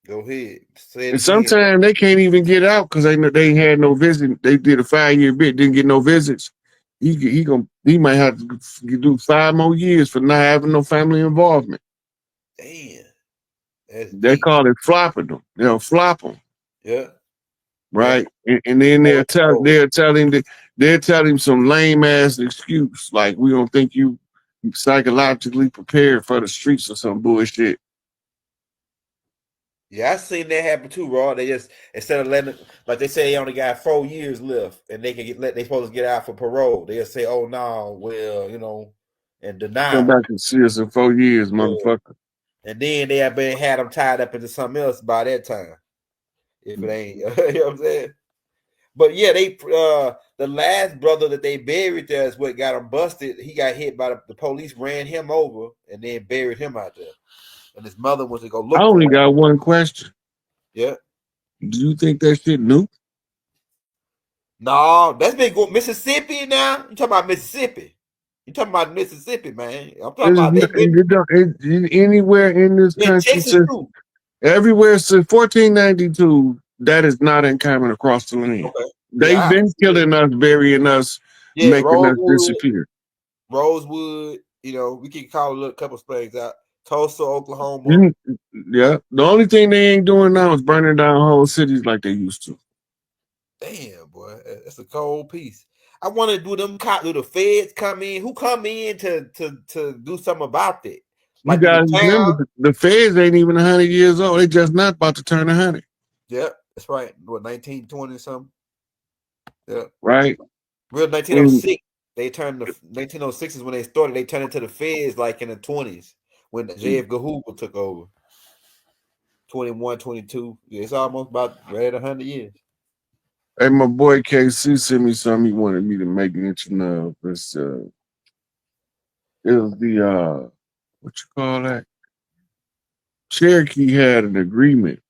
Speaker 1: Go ahead.
Speaker 2: And sometimes they can't even get out because they had no visit. They did a 5-year bid, didn't get no visits. He might have to do 5 more years for not having no family involvement.
Speaker 1: Damn.
Speaker 2: They call it flopping them. They'll flop them.
Speaker 1: Yeah.
Speaker 2: Right. And then they'll tell him some lame ass excuse like we don't think you psychologically prepared for the streets or some bullshit.
Speaker 1: Yeah, I seen that happen too, Raw. They just instead of letting, like they say, they only got 4 years left, and they can they supposed to get out for parole. They'll say, "Oh no, well, you know," and deny.
Speaker 2: Come back and see us in 4 years, motherfucker.
Speaker 1: And then they had them tied up into something else by that time. If it ain't, you know what I'm saying. But yeah, the last brother that they buried there is what got him busted. He got hit by the police, ran him over, and then buried him out there. And his mother went to go look.
Speaker 2: I only got one question.
Speaker 1: Yeah.
Speaker 2: Do you think that shit new?
Speaker 1: No, that's been going Mississippi now. You talking about Mississippi? You talking about Mississippi, man? I'm talking about
Speaker 2: anywhere in this country. Everywhere since 1492, that is not uncommon across the land. Okay. They've been killing us, burying us, making Rosewood, us disappear.
Speaker 1: Rosewood, you know, we can call a couple springs out. Tulsa, Oklahoma.
Speaker 2: Yeah. The only thing they ain't doing now is burning down whole cities like they used to.
Speaker 1: Damn, boy. That's a cold piece. I want to do the feds come in? Who come in to do something about that?
Speaker 2: Like you guys remember, the feds ain't even 100 years old. They just not about to turn 100.
Speaker 1: Yeah, that's right. What, 1920 something? Yeah.
Speaker 2: Right.
Speaker 1: Real 1906. They turned 1906 is when they started. They turned into the feds like in the 20s when J. Edgar Hoover took over. 21, 22. Yeah, it's almost about right at 100 years.
Speaker 2: Hey, my boy KC sent me something he wanted me to make mention of. It's it was the what you call that? Cherokee had an agreement.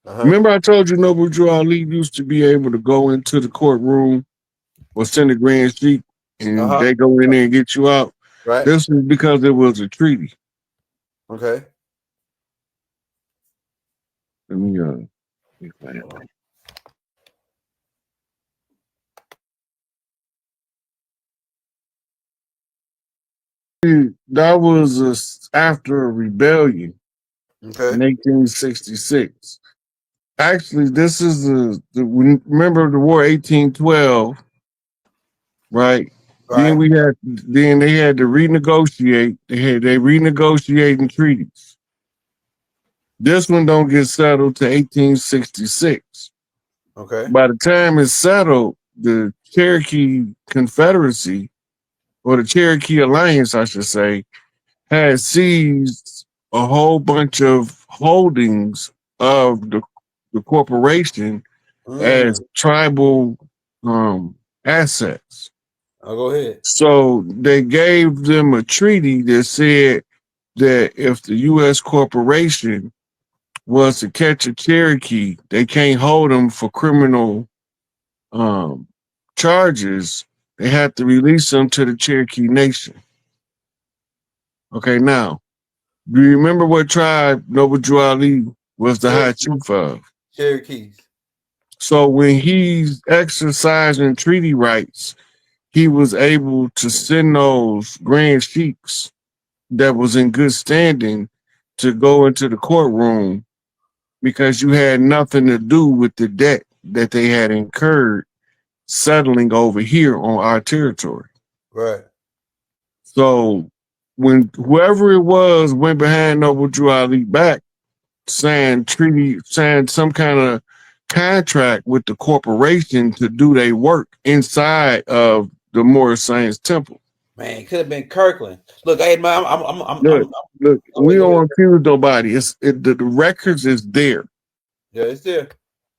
Speaker 2: Remember I told you Noble Drew Ali used to be able to go into the courtroom or send a grand sheet and they go in there and get you out.
Speaker 1: Right.
Speaker 2: This was because it was a treaty.
Speaker 1: Okay.
Speaker 2: Let me that was after a rebellion in 1866. Actually, this is remember the war 1812, right? Then they had to renegotiate. They renegotiating treaties. This one don't get settled to 1866.
Speaker 1: Okay.
Speaker 2: By the time it's settled, the Cherokee Confederacy or the Cherokee Alliance, I should say, had seized a whole bunch of holdings of the corporation as tribal assets.
Speaker 1: Oh, go ahead.
Speaker 2: So they gave them a treaty that said that if the U.S. corporation was to catch a Cherokee, they can't hold them for criminal charges. They have to release them to the Cherokee Nation. Okay, now, do you remember what tribe Noble Drew Ali was the high chief of?
Speaker 1: Cherokees.
Speaker 2: So when he's exercising treaty rights, he was able to send those grand sheiks that was in good standing to go into the courtroom because you had nothing to do with the debt that they had incurred settling over here on our territory.
Speaker 1: Right.
Speaker 2: So when whoever it was went behind Noble Drew Ali back, signed some kind of contract with the corporation to do their work inside of the Moorish Science Temple.
Speaker 1: Man, it could have been Kirkland. Look, hey man,
Speaker 2: look. We don't accuse nobody. The records is there.
Speaker 1: Yeah, it's there.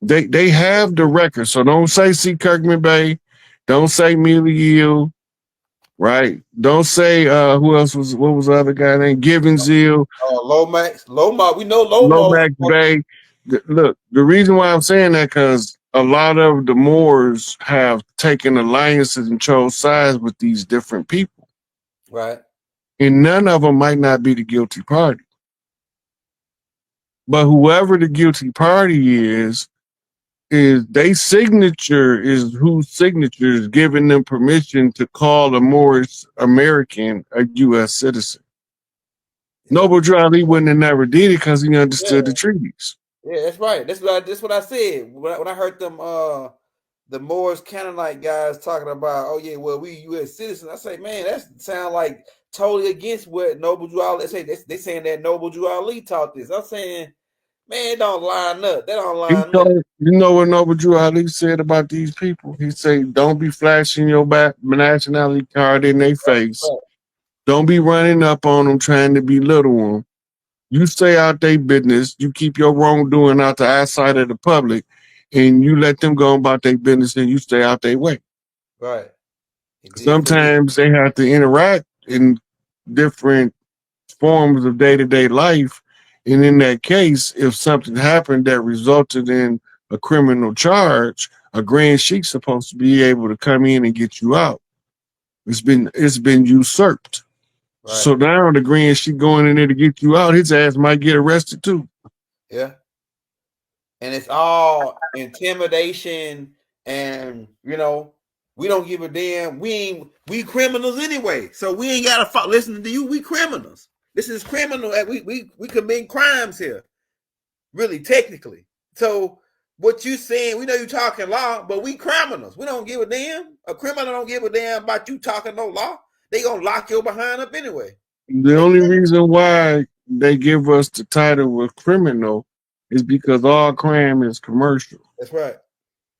Speaker 2: They have the records. So don't say C. Kirkman Bay. Don't say Mealy Yield. Right. Don't say who else was what was the other guy named Gibbonsville.
Speaker 1: Lomax. We know
Speaker 2: Lomax Bay. Look, the reason why I'm saying that because a lot of the Moors have taken alliances and chose sides with these different people.
Speaker 1: Right.
Speaker 2: And none of them might not be the guilty party. But whoever the guilty party is they signature is whose signature is giving them permission to call a Moorish American a U.S. citizen. Noble Drew Ali wouldn't have never did it because he understood the treaties.
Speaker 1: Yeah, that's right. That's what I said when I heard them the Moors Canaanite guys talking about, oh yeah, well we U.S. citizens. I say, man, that sound like totally against what Noble Drew Ali. They saying that Noble Drew Ali taught this. I'm saying, man, it don't line up. That don't line up.
Speaker 2: You know what Noble Drew Ali said about these people? He said, don't be flashing your nationality card in their face. Right. Don't be running up on them trying to belittle them. You stay out their business. You keep your wrongdoing out the eyesight of the public, and you let them go about their business, and you stay out their way.
Speaker 1: Right.
Speaker 2: Sometimes they have to interact in different forms of day-to-day life. And in that case, if something happened that resulted in a criminal charge, a grand sheik's supposed to be able to come in and get you out. It's been usurped. Right. So now the grand sheik going in there to get you out, his ass might get arrested too.
Speaker 1: Yeah. And it's all intimidation, and we don't give a damn. We criminals anyway, so we ain't gotta listen to you. We criminals. This is criminal. We commit crimes here, really technically. So what you saying? We know you talking law, but we criminals. We don't give a damn. A criminal don't give a damn about you talking no law. They gonna lock your behind up anyway.
Speaker 2: The only reason why they give us the title of criminal is because all crime is commercial.
Speaker 1: That's right.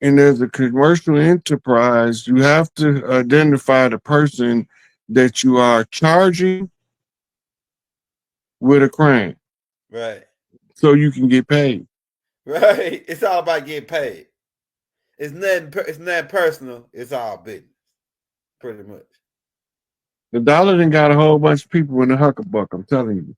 Speaker 2: And as a commercial enterprise, you have to identify the person that you are charging with a crime.
Speaker 1: Right.
Speaker 2: So you can get paid.
Speaker 1: Right. It's all about getting paid. It's nothing. It's nothing personal. It's all business, pretty much.
Speaker 2: The dollar done got a whole bunch of people in the huckabuck. I'm telling you.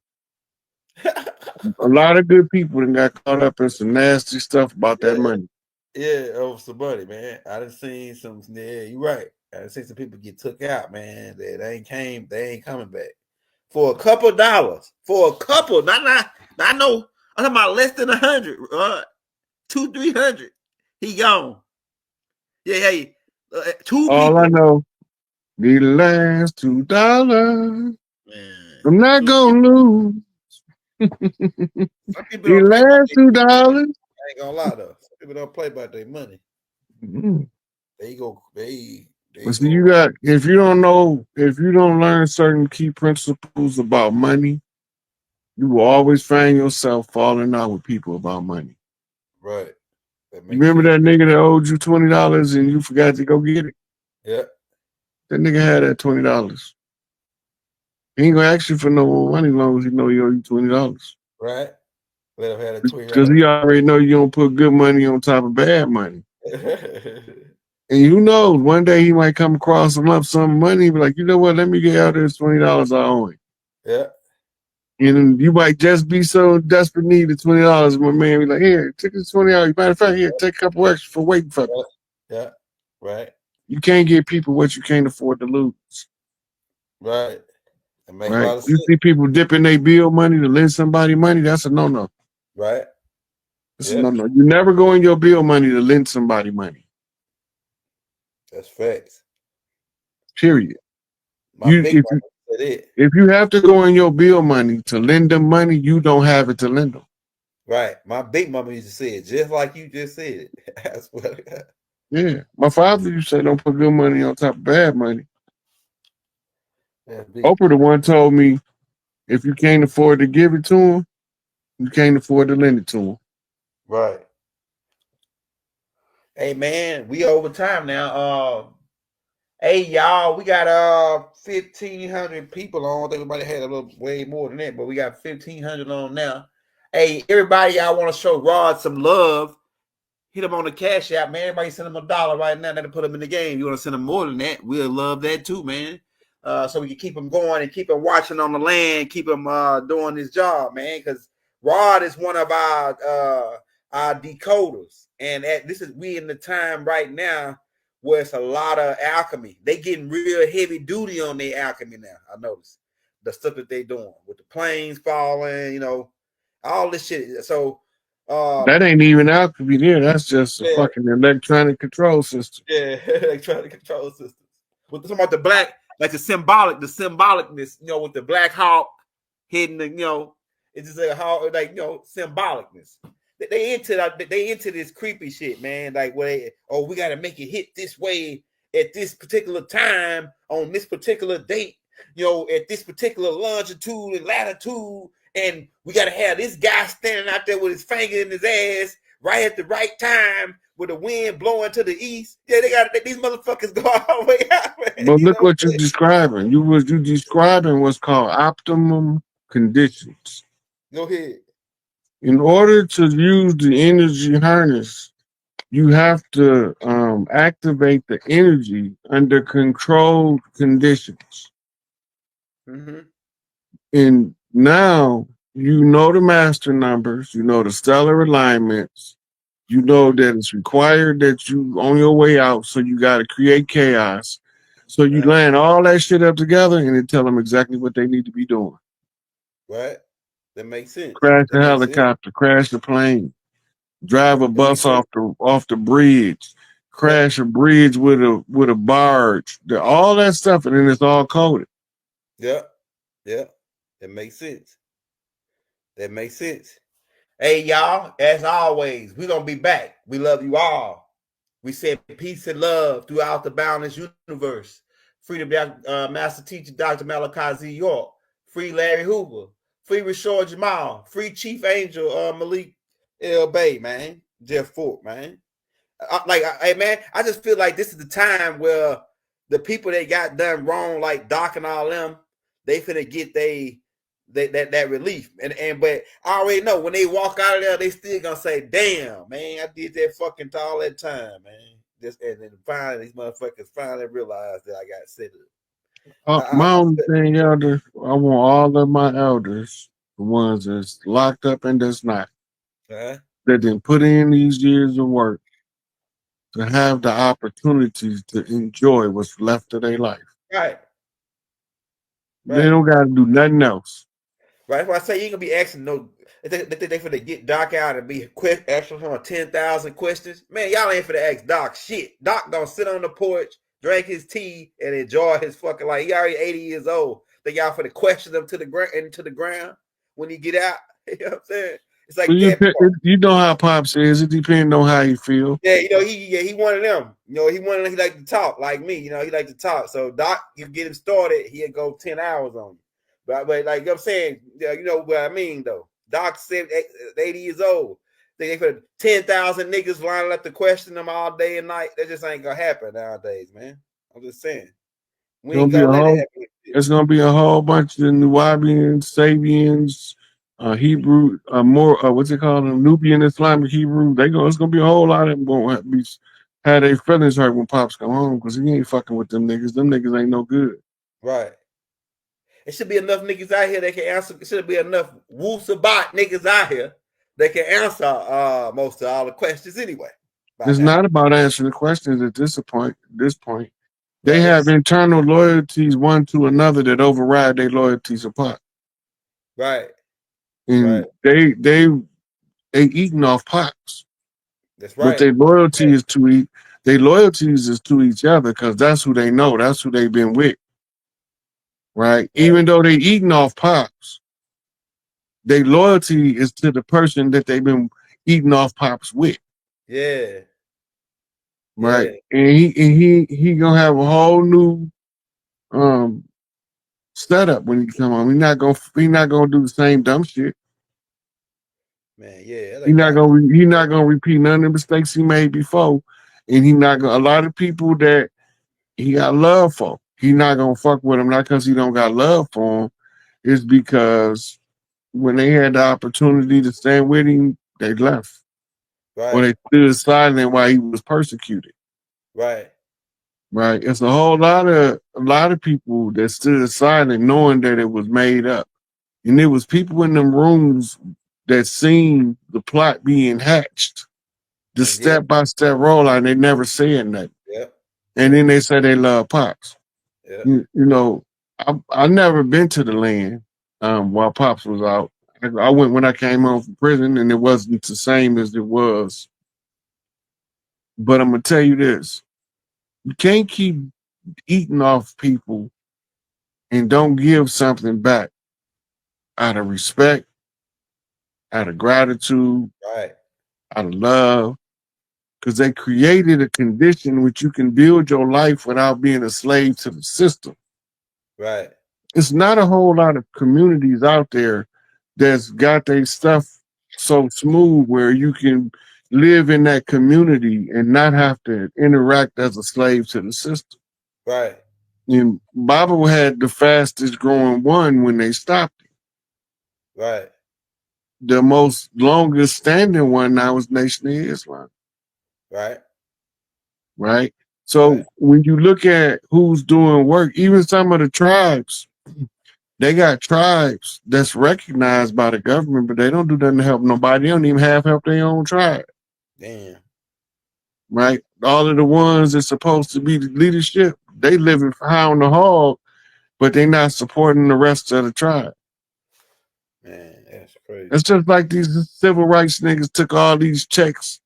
Speaker 2: A lot of good people done got caught up in some nasty stuff about that money.
Speaker 1: Yeah, over some money, man. I done seen some. Yeah, you're right. I done seen some people get took out, man. They ain't coming back for a couple dollars. For a couple, not. I know. I'm talking about less than 100. 200-300. He gone. Yeah, hey, two
Speaker 2: All
Speaker 1: people.
Speaker 2: I know, the last $2, man, I'm not gonna lose.
Speaker 1: Some people
Speaker 2: The
Speaker 1: don't play about
Speaker 2: last
Speaker 1: their
Speaker 2: $2.
Speaker 1: I ain't gonna lie though. Some people don't play about their money.
Speaker 2: Mm-hmm.
Speaker 1: They go.
Speaker 2: But see, you got, if you don't learn certain key principles about money, you will always find yourself falling out with people about money.
Speaker 1: Right.
Speaker 2: You remember that nigga that owed you $20 and you forgot to go get it?
Speaker 1: Yeah.
Speaker 2: That nigga had that $20. He ain't gonna ask you for no more money as long as he know he owe you $20.
Speaker 1: Right. Let him have that $20.
Speaker 2: Because he already know you don't put good money on top of bad money. And who knows, one day he might come across some money, be like, you know what, let me get out this $20 I owe him.
Speaker 1: Yeah.
Speaker 2: And you might just be so desperate need the $20. My man be like, here, take this $20. Matter of fact, here, take a couple extra for waiting for me.
Speaker 1: Yeah. Right.
Speaker 2: You can't give people what you can't afford to lose.
Speaker 1: Right. It makes
Speaker 2: right.
Speaker 1: a lot of
Speaker 2: you
Speaker 1: sense.
Speaker 2: see people dipping their bill money to lend somebody money, that's a no-no.
Speaker 1: Right.
Speaker 2: That's a no-no. You never go in your bill money to lend somebody money.
Speaker 1: That's facts.
Speaker 2: Period.
Speaker 1: If
Speaker 2: you have to go in your bill money to lend them money, you don't have it to lend them.
Speaker 1: Right. My big mama used to say it just like you just said it. That's what.
Speaker 2: Yeah. My father used to say don't put good money on top of bad money. Oprah the one told me if you can't afford to give it to him, you can't afford to lend it to him.
Speaker 1: Right. Hey man, we over time now. Hey y'all, we got 1,500 people on. I think everybody had a little way more than that, but we got 1,500 on now. Hey, everybody, y'all want to show Rod some love? Hit him on the Cash App, man. Everybody send him $1 right now to put him in the game. You want to send him more than that? We'll love that too, man. So we can keep him going and keep him watching on the land, keep him doing his job, man. Because Rod is one of our decoders, and we in the time right now where it's a lot of alchemy. They getting real heavy duty on their alchemy now. I noticed the stuff that they doing with the planes falling, all this shit. So
Speaker 2: that ain't even alchemy there. That's just a fucking electronic control system.
Speaker 1: Yeah, electronic control systems. We're talking about the black, like the symbolicness, with the Black Hawk hitting the, it's just like symbolicness. They into this creepy shit, man. Like we got to make it hit this way at this particular time on this particular date, at this particular longitude and latitude, and we got to have this guy standing out there with his finger in his ass right at the right time with the wind blowing to the east. Yeah, they got these motherfuckers go all the way out, man.
Speaker 2: But look what you're describing. You describing what's called optimum conditions.
Speaker 1: Go ahead.
Speaker 2: In order to use the energy harness, you have to activate the energy under controlled conditions.
Speaker 1: Mm-hmm.
Speaker 2: And now you know the master numbers, you know the stellar alignments, you know that it's required that you on your way out, so you got to create chaos. So you line all that shit up together and then tell them exactly what they need to be doing.
Speaker 1: Right. That makes sense.
Speaker 2: Crash the helicopter, crash the plane, drive a bus off the bridge, crash a bridge with a barge, all that stuff, and then it's all coded.
Speaker 1: Yeah. Yeah. That makes sense. That makes sense. Hey, y'all, as always, we're going to be back. We love you all. We said peace and love throughout the boundless universe. Freedom Master Teacher Dr. Malachi Z. York. Free Larry Hoover. Free Rashard Jamal. Free Chief Angel Malik L. Bay, man. Jeff Fort, man. Hey, man, I just feel like this is the time where the people that got done wrong, like Doc and all them, they finna get that relief. And but I already know when they walk out of there, they still gonna say, "Damn, man, I did that fucking all that time, man." Just and then finally, these motherfuckers finally realized that I got set up.
Speaker 2: My only thing, elder, I want all of my elders, the ones that's locked up and that's not, that didn't put in these years of work, to have the opportunities to enjoy what's left of their life.
Speaker 1: Right.
Speaker 2: They don't got to do nothing else.
Speaker 1: Right. That's why I say you ain't gonna be asking no. They finna get Doc out and be asking him 10,000 questions. Man, y'all ain't finna ask Doc shit. Doc gonna sit on the porch, drink his tea, and enjoy his fucking life. He already 80 years old. Think y'all finna question him to the ground when he get out. You know what I'm saying? It's like
Speaker 2: you know how Pops is. It depends on how you feel.
Speaker 1: Yeah, he one of them. He one of them. He like to talk like me. He like to talk. So Doc, you get him started, he'll go 10 hours on you. But like I'm saying, you know what I mean though. Doc 80 years old. They for 10,000 niggas lining up to question them all day and night. That just ain't gonna happen nowadays, man. I'm just saying. We ain't gonna let it happen.
Speaker 2: It's gonna be a whole bunch of Nubians, Sabians, Hebrew, more what's it called? Nubian Islamic Hebrew. It's gonna be a whole lot of them gonna have their feelings hurt when Pops come home because he ain't fucking with them niggas. Them niggas ain't no good.
Speaker 1: Right. It should be enough niggas out here that can answer. It should be enough Woo-Sabat niggas out here that can answer most of all the questions anyway.
Speaker 2: It's not about answering the questions at this point. They have internal loyalties one to another that override their loyalties apart.
Speaker 1: Right.
Speaker 2: And they eating off Pops.
Speaker 1: That's right.
Speaker 2: But their loyalty is to each other because that's who they know. That's who they've been with. Right? Even though they eating off Pops, their loyalty is to the person that they've been eating off Pops with.
Speaker 1: Yeah.
Speaker 2: Right. Yeah. And he gonna have a whole new setup when he come home. He not gonna do the same dumb shit.
Speaker 1: Man, yeah.
Speaker 2: Like he not gonna repeat none of the mistakes he made before. And a lot of people that he got love for. He not gonna fuck with him, not because he don't got love for him. It's because when they had the opportunity to stand with him, they left. Right. Or they stood silent while he was persecuted.
Speaker 1: Right.
Speaker 2: Right. It's a lot of people that stood silent knowing that it was made up. And there was people in them rooms that seen the plot being hatched. The step-by-step rollout, and they never said nothing.
Speaker 1: Yeah.
Speaker 2: And then they say they love Pops. Yeah. You know, I never been to the land while Pops was out. I went when I came home from prison, and it wasn't the same as it was. But I'm gonna tell you this: you can't keep eating off people and don't give something back out of respect, out of gratitude,
Speaker 1: right,
Speaker 2: out of love, because they created a condition which you can build your life without being a slave to the system.
Speaker 1: Right.
Speaker 2: It's not a whole lot of communities out there that's got their stuff so smooth where you can live in that community and not have to interact as a slave to the system.
Speaker 1: Right.
Speaker 2: And Bible had the fastest growing one when they stopped it.
Speaker 1: Right.
Speaker 2: The most longest standing one now is Nation of Islam.
Speaker 1: Right.
Speaker 2: Right. So when you look at who's doing work, even some of the tribes, they got tribes that's recognized by the government, but they don't do nothing to help nobody. They don't even help their own tribe.
Speaker 1: Damn.
Speaker 2: Right. All of the ones that's supposed to be the leadership, they living high on the hog, but they not supporting the rest of the tribe.
Speaker 1: Man, that's crazy.
Speaker 2: It's just like these civil rights niggas took all these checks,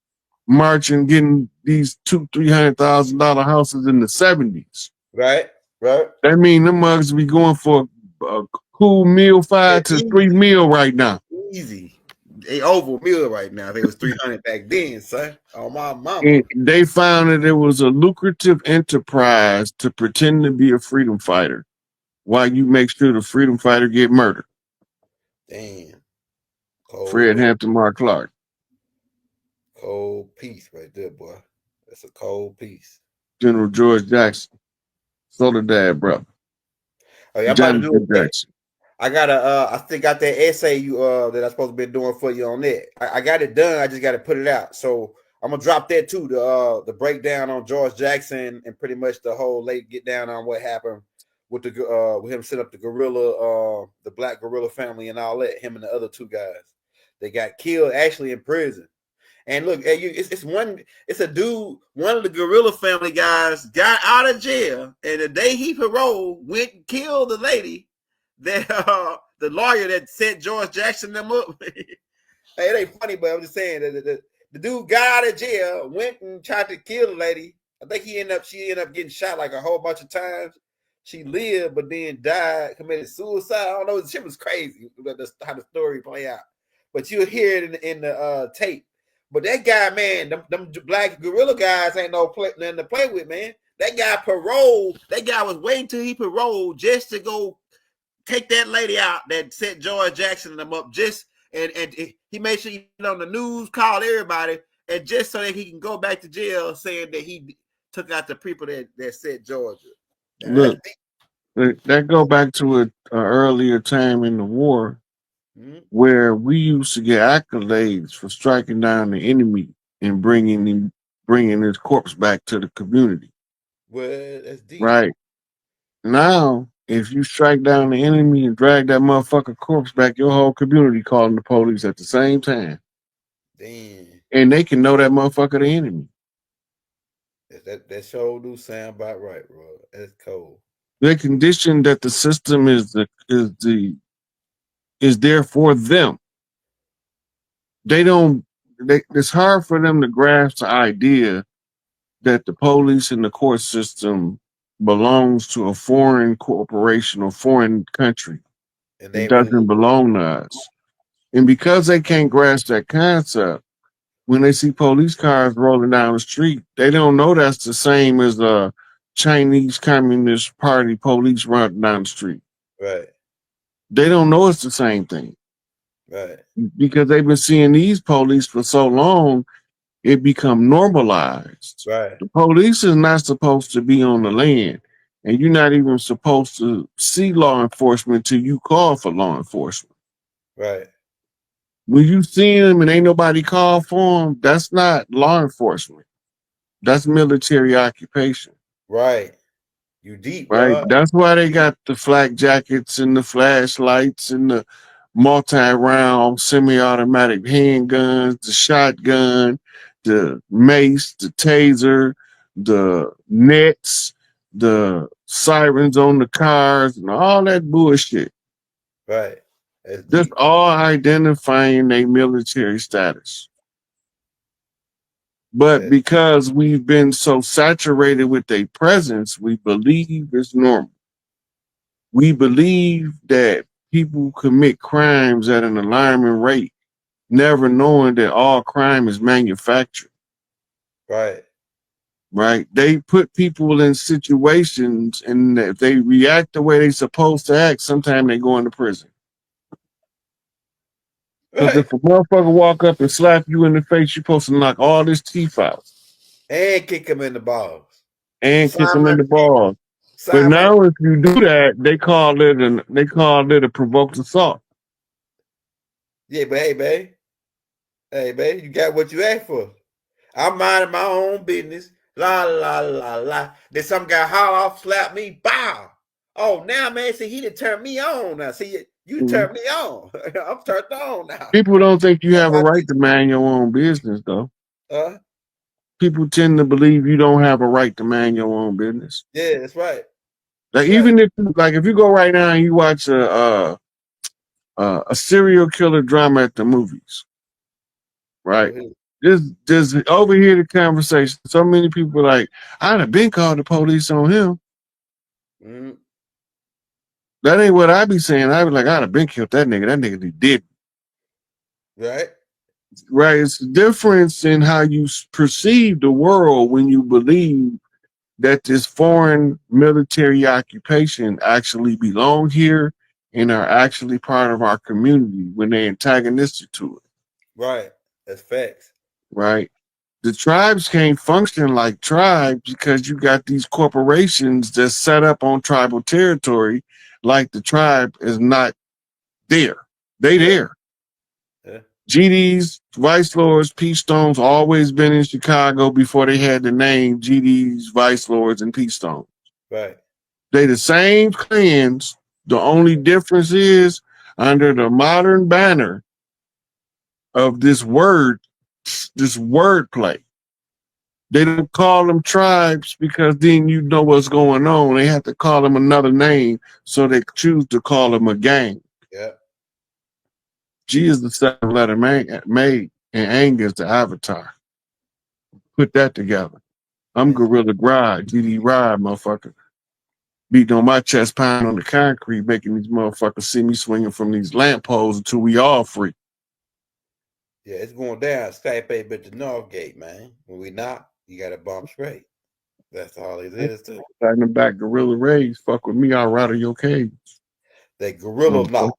Speaker 2: marching, getting these $200,000-$300,000 houses in the 70s.
Speaker 1: Right. Right.
Speaker 2: That mean them mugs be going for a cool meal, 5 to 3 meal right now.
Speaker 1: Easy. They over meal right now. They was 300 back then, son. Oh my mama.
Speaker 2: And they found that it was a lucrative enterprise to pretend to be a freedom fighter while you make sure the freedom fighter get murdered.
Speaker 1: Damn.
Speaker 2: Fred Hampton Mark Clark.
Speaker 1: Cold piece right there, boy. That's a cold piece.
Speaker 2: General George Jackson. Soledad, brother.
Speaker 1: Oh, yeah, I'm about to do a I got I still got that essay that I supposed to be doing for you on that. I got it done. I just got to put it out. So I'm gonna drop that too. The breakdown on George Jackson and pretty much the whole late get down on what happened with the with him setting up the gorilla, the black gorilla family and all that. Him and the other two guys, they got killed actually in prison. And look, it's a dude, one of the gorilla family guys got out of jail, and the day he paroled, went and killed the lady that the lawyer that set George Jackson them up. Hey, it ain't funny, but I'm just saying that the dude got out of jail, went and tried to kill the lady. I think she ended up getting shot like a whole bunch of times. She lived, but then died, committed suicide. I don't know. The shit was crazy how the story play out. But you'll hear it in the tape. But that guy, man, them black gorilla guys ain't nothing to play with, man. That guy paroled. That guy was waiting till he paroled just to go take that lady out that set George Jackson and them up. And he made sure he on the news, called everybody, and just so that he can go back to jail saying that he took out the people that set Georgia.
Speaker 2: Look, that go back to an earlier time in the war. Mm-hmm. Where we used to get accolades for striking down the enemy and bringing his corpse back to the community.
Speaker 1: Well, that's deep.
Speaker 2: Right. Now, if you strike down the enemy and drag that motherfucker corpse back, your whole community calling the police at the same time.
Speaker 1: Damn.
Speaker 2: And they can know that motherfucker the enemy.
Speaker 1: That sure do sound about right, bro. That's cold.
Speaker 2: They condition that the system is there for them. It's hard for them to grasp the idea that the police and the court system belongs to a foreign corporation or foreign country. It doesn't belong to us. And because they can't grasp that concept, when they see police cars rolling down the street, they don't know that's the same as a Chinese Communist Party police running down the street.
Speaker 1: Right.
Speaker 2: They don't know it's the same thing.
Speaker 1: Right.
Speaker 2: Because they've been seeing these police for so long, it become normalized.
Speaker 1: Right.
Speaker 2: The police is not supposed to be on the land, and you're not even supposed to see law enforcement till you call for law enforcement.
Speaker 1: Right.
Speaker 2: When you see them and ain't nobody call for them, that's not law enforcement. That's military occupation.
Speaker 1: Right. You deep,
Speaker 2: right?
Speaker 1: Bro.
Speaker 2: That's why they got the flak jackets and the flashlights and the multi-round semi-automatic handguns, the shotgun, the mace, the taser, the nets, the sirens on the cars, and all that bullshit.
Speaker 1: Right.
Speaker 2: Just all identifying their military status. But because we've been so saturated with their presence, we believe it's normal. We believe that people commit crimes at an alarming rate, never knowing that all crime is manufactured.
Speaker 1: Right.
Speaker 2: Right. They put people in situations, and if they react the way they're supposed to act, sometimes they go into prison. Because if a motherfucker walk up and slap you in the face, you're supposed to knock all his teeth out.
Speaker 1: And kick him in the balls.
Speaker 2: But now if you do that, they call it a provoked assault.
Speaker 1: Yeah, but hey, babe, you got what you asked for. I'm minding my own business. La la la la. Then some guy holler off, slap me, bow. Oh, now man, see he done turned me on now. See you turned me on. I'm turned on now.
Speaker 2: People don't think you have a right to mind your own business, though. People tend to believe you don't have a right to mind your own business.
Speaker 1: Yeah, that's right.
Speaker 2: Like even if you go right now and you watch a serial killer drama at the movies, right? Just overhear the conversation. So many people are like, I'd have been called the police on him. Mm-hmm. That ain't what I be saying. I be like, I'd have been killed that nigga. That nigga did.
Speaker 1: Right.
Speaker 2: Right. It's the difference in how you perceive the world when you believe that this foreign military occupation actually belong here and are actually part of our community when they're antagonistic to it.
Speaker 1: Right. That's facts.
Speaker 2: Right. The tribes can't function like tribes because you got these corporations that set up on tribal territory like the tribe is not there. They there.
Speaker 1: Yeah.
Speaker 2: GD's, Vice Lords, Peace Stones always been in Chicago before they had the name GD's, Vice Lords, and Peace Stones.
Speaker 1: Right.
Speaker 2: They the same clans. The only difference is under the modern banner of this wordplay. They don't call them tribes because then you know what's going on. They have to call them another name, so they choose to call them a gang.
Speaker 1: Yeah.
Speaker 2: G is the 7-letter made, and Ang is the avatar. Put that together. I'm Gorilla Gride, GD Ride, motherfucker. Beating on my chest, pounding on the concrete, making these motherfuckers see me swinging from these lampposts until we all free.
Speaker 1: Yeah, it's going down. SikApe at the Northgate, man. When we knock, you got to bump straight. That's all it is, too.
Speaker 2: In the back, Gorilla Rays, fuck with me, I'll rattle your cage.
Speaker 1: That gorilla knock.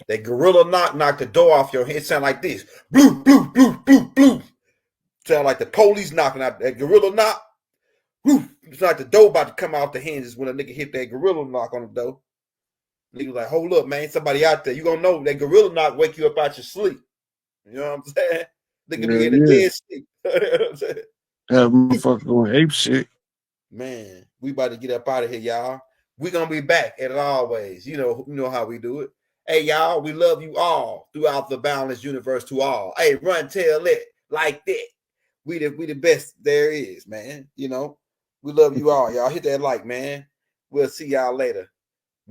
Speaker 1: That gorilla knock the door off your head. It sound like this. Blue, blue, blue, blue, blue. Sound like the police knocking out. That gorilla knock. Whew. It's like the door about to come out the hinges when a nigga hit that gorilla knock on the door. Nigga like, hold up, man. Somebody out there. You gonna know that gorilla knock wake you up out your sleep. You know what I'm saying? Nigga be in a dead sleep.
Speaker 2: That motherfucker going ape shit.
Speaker 1: Man, we about to get up out of here, y'all. We gonna be back as always. You know how we do it. Hey, y'all, we love you all throughout the boundless universe to all. Hey, run, tell it like that. We the best there is, man. You know, we love you all. Y'all hit that like, man. We'll see y'all later.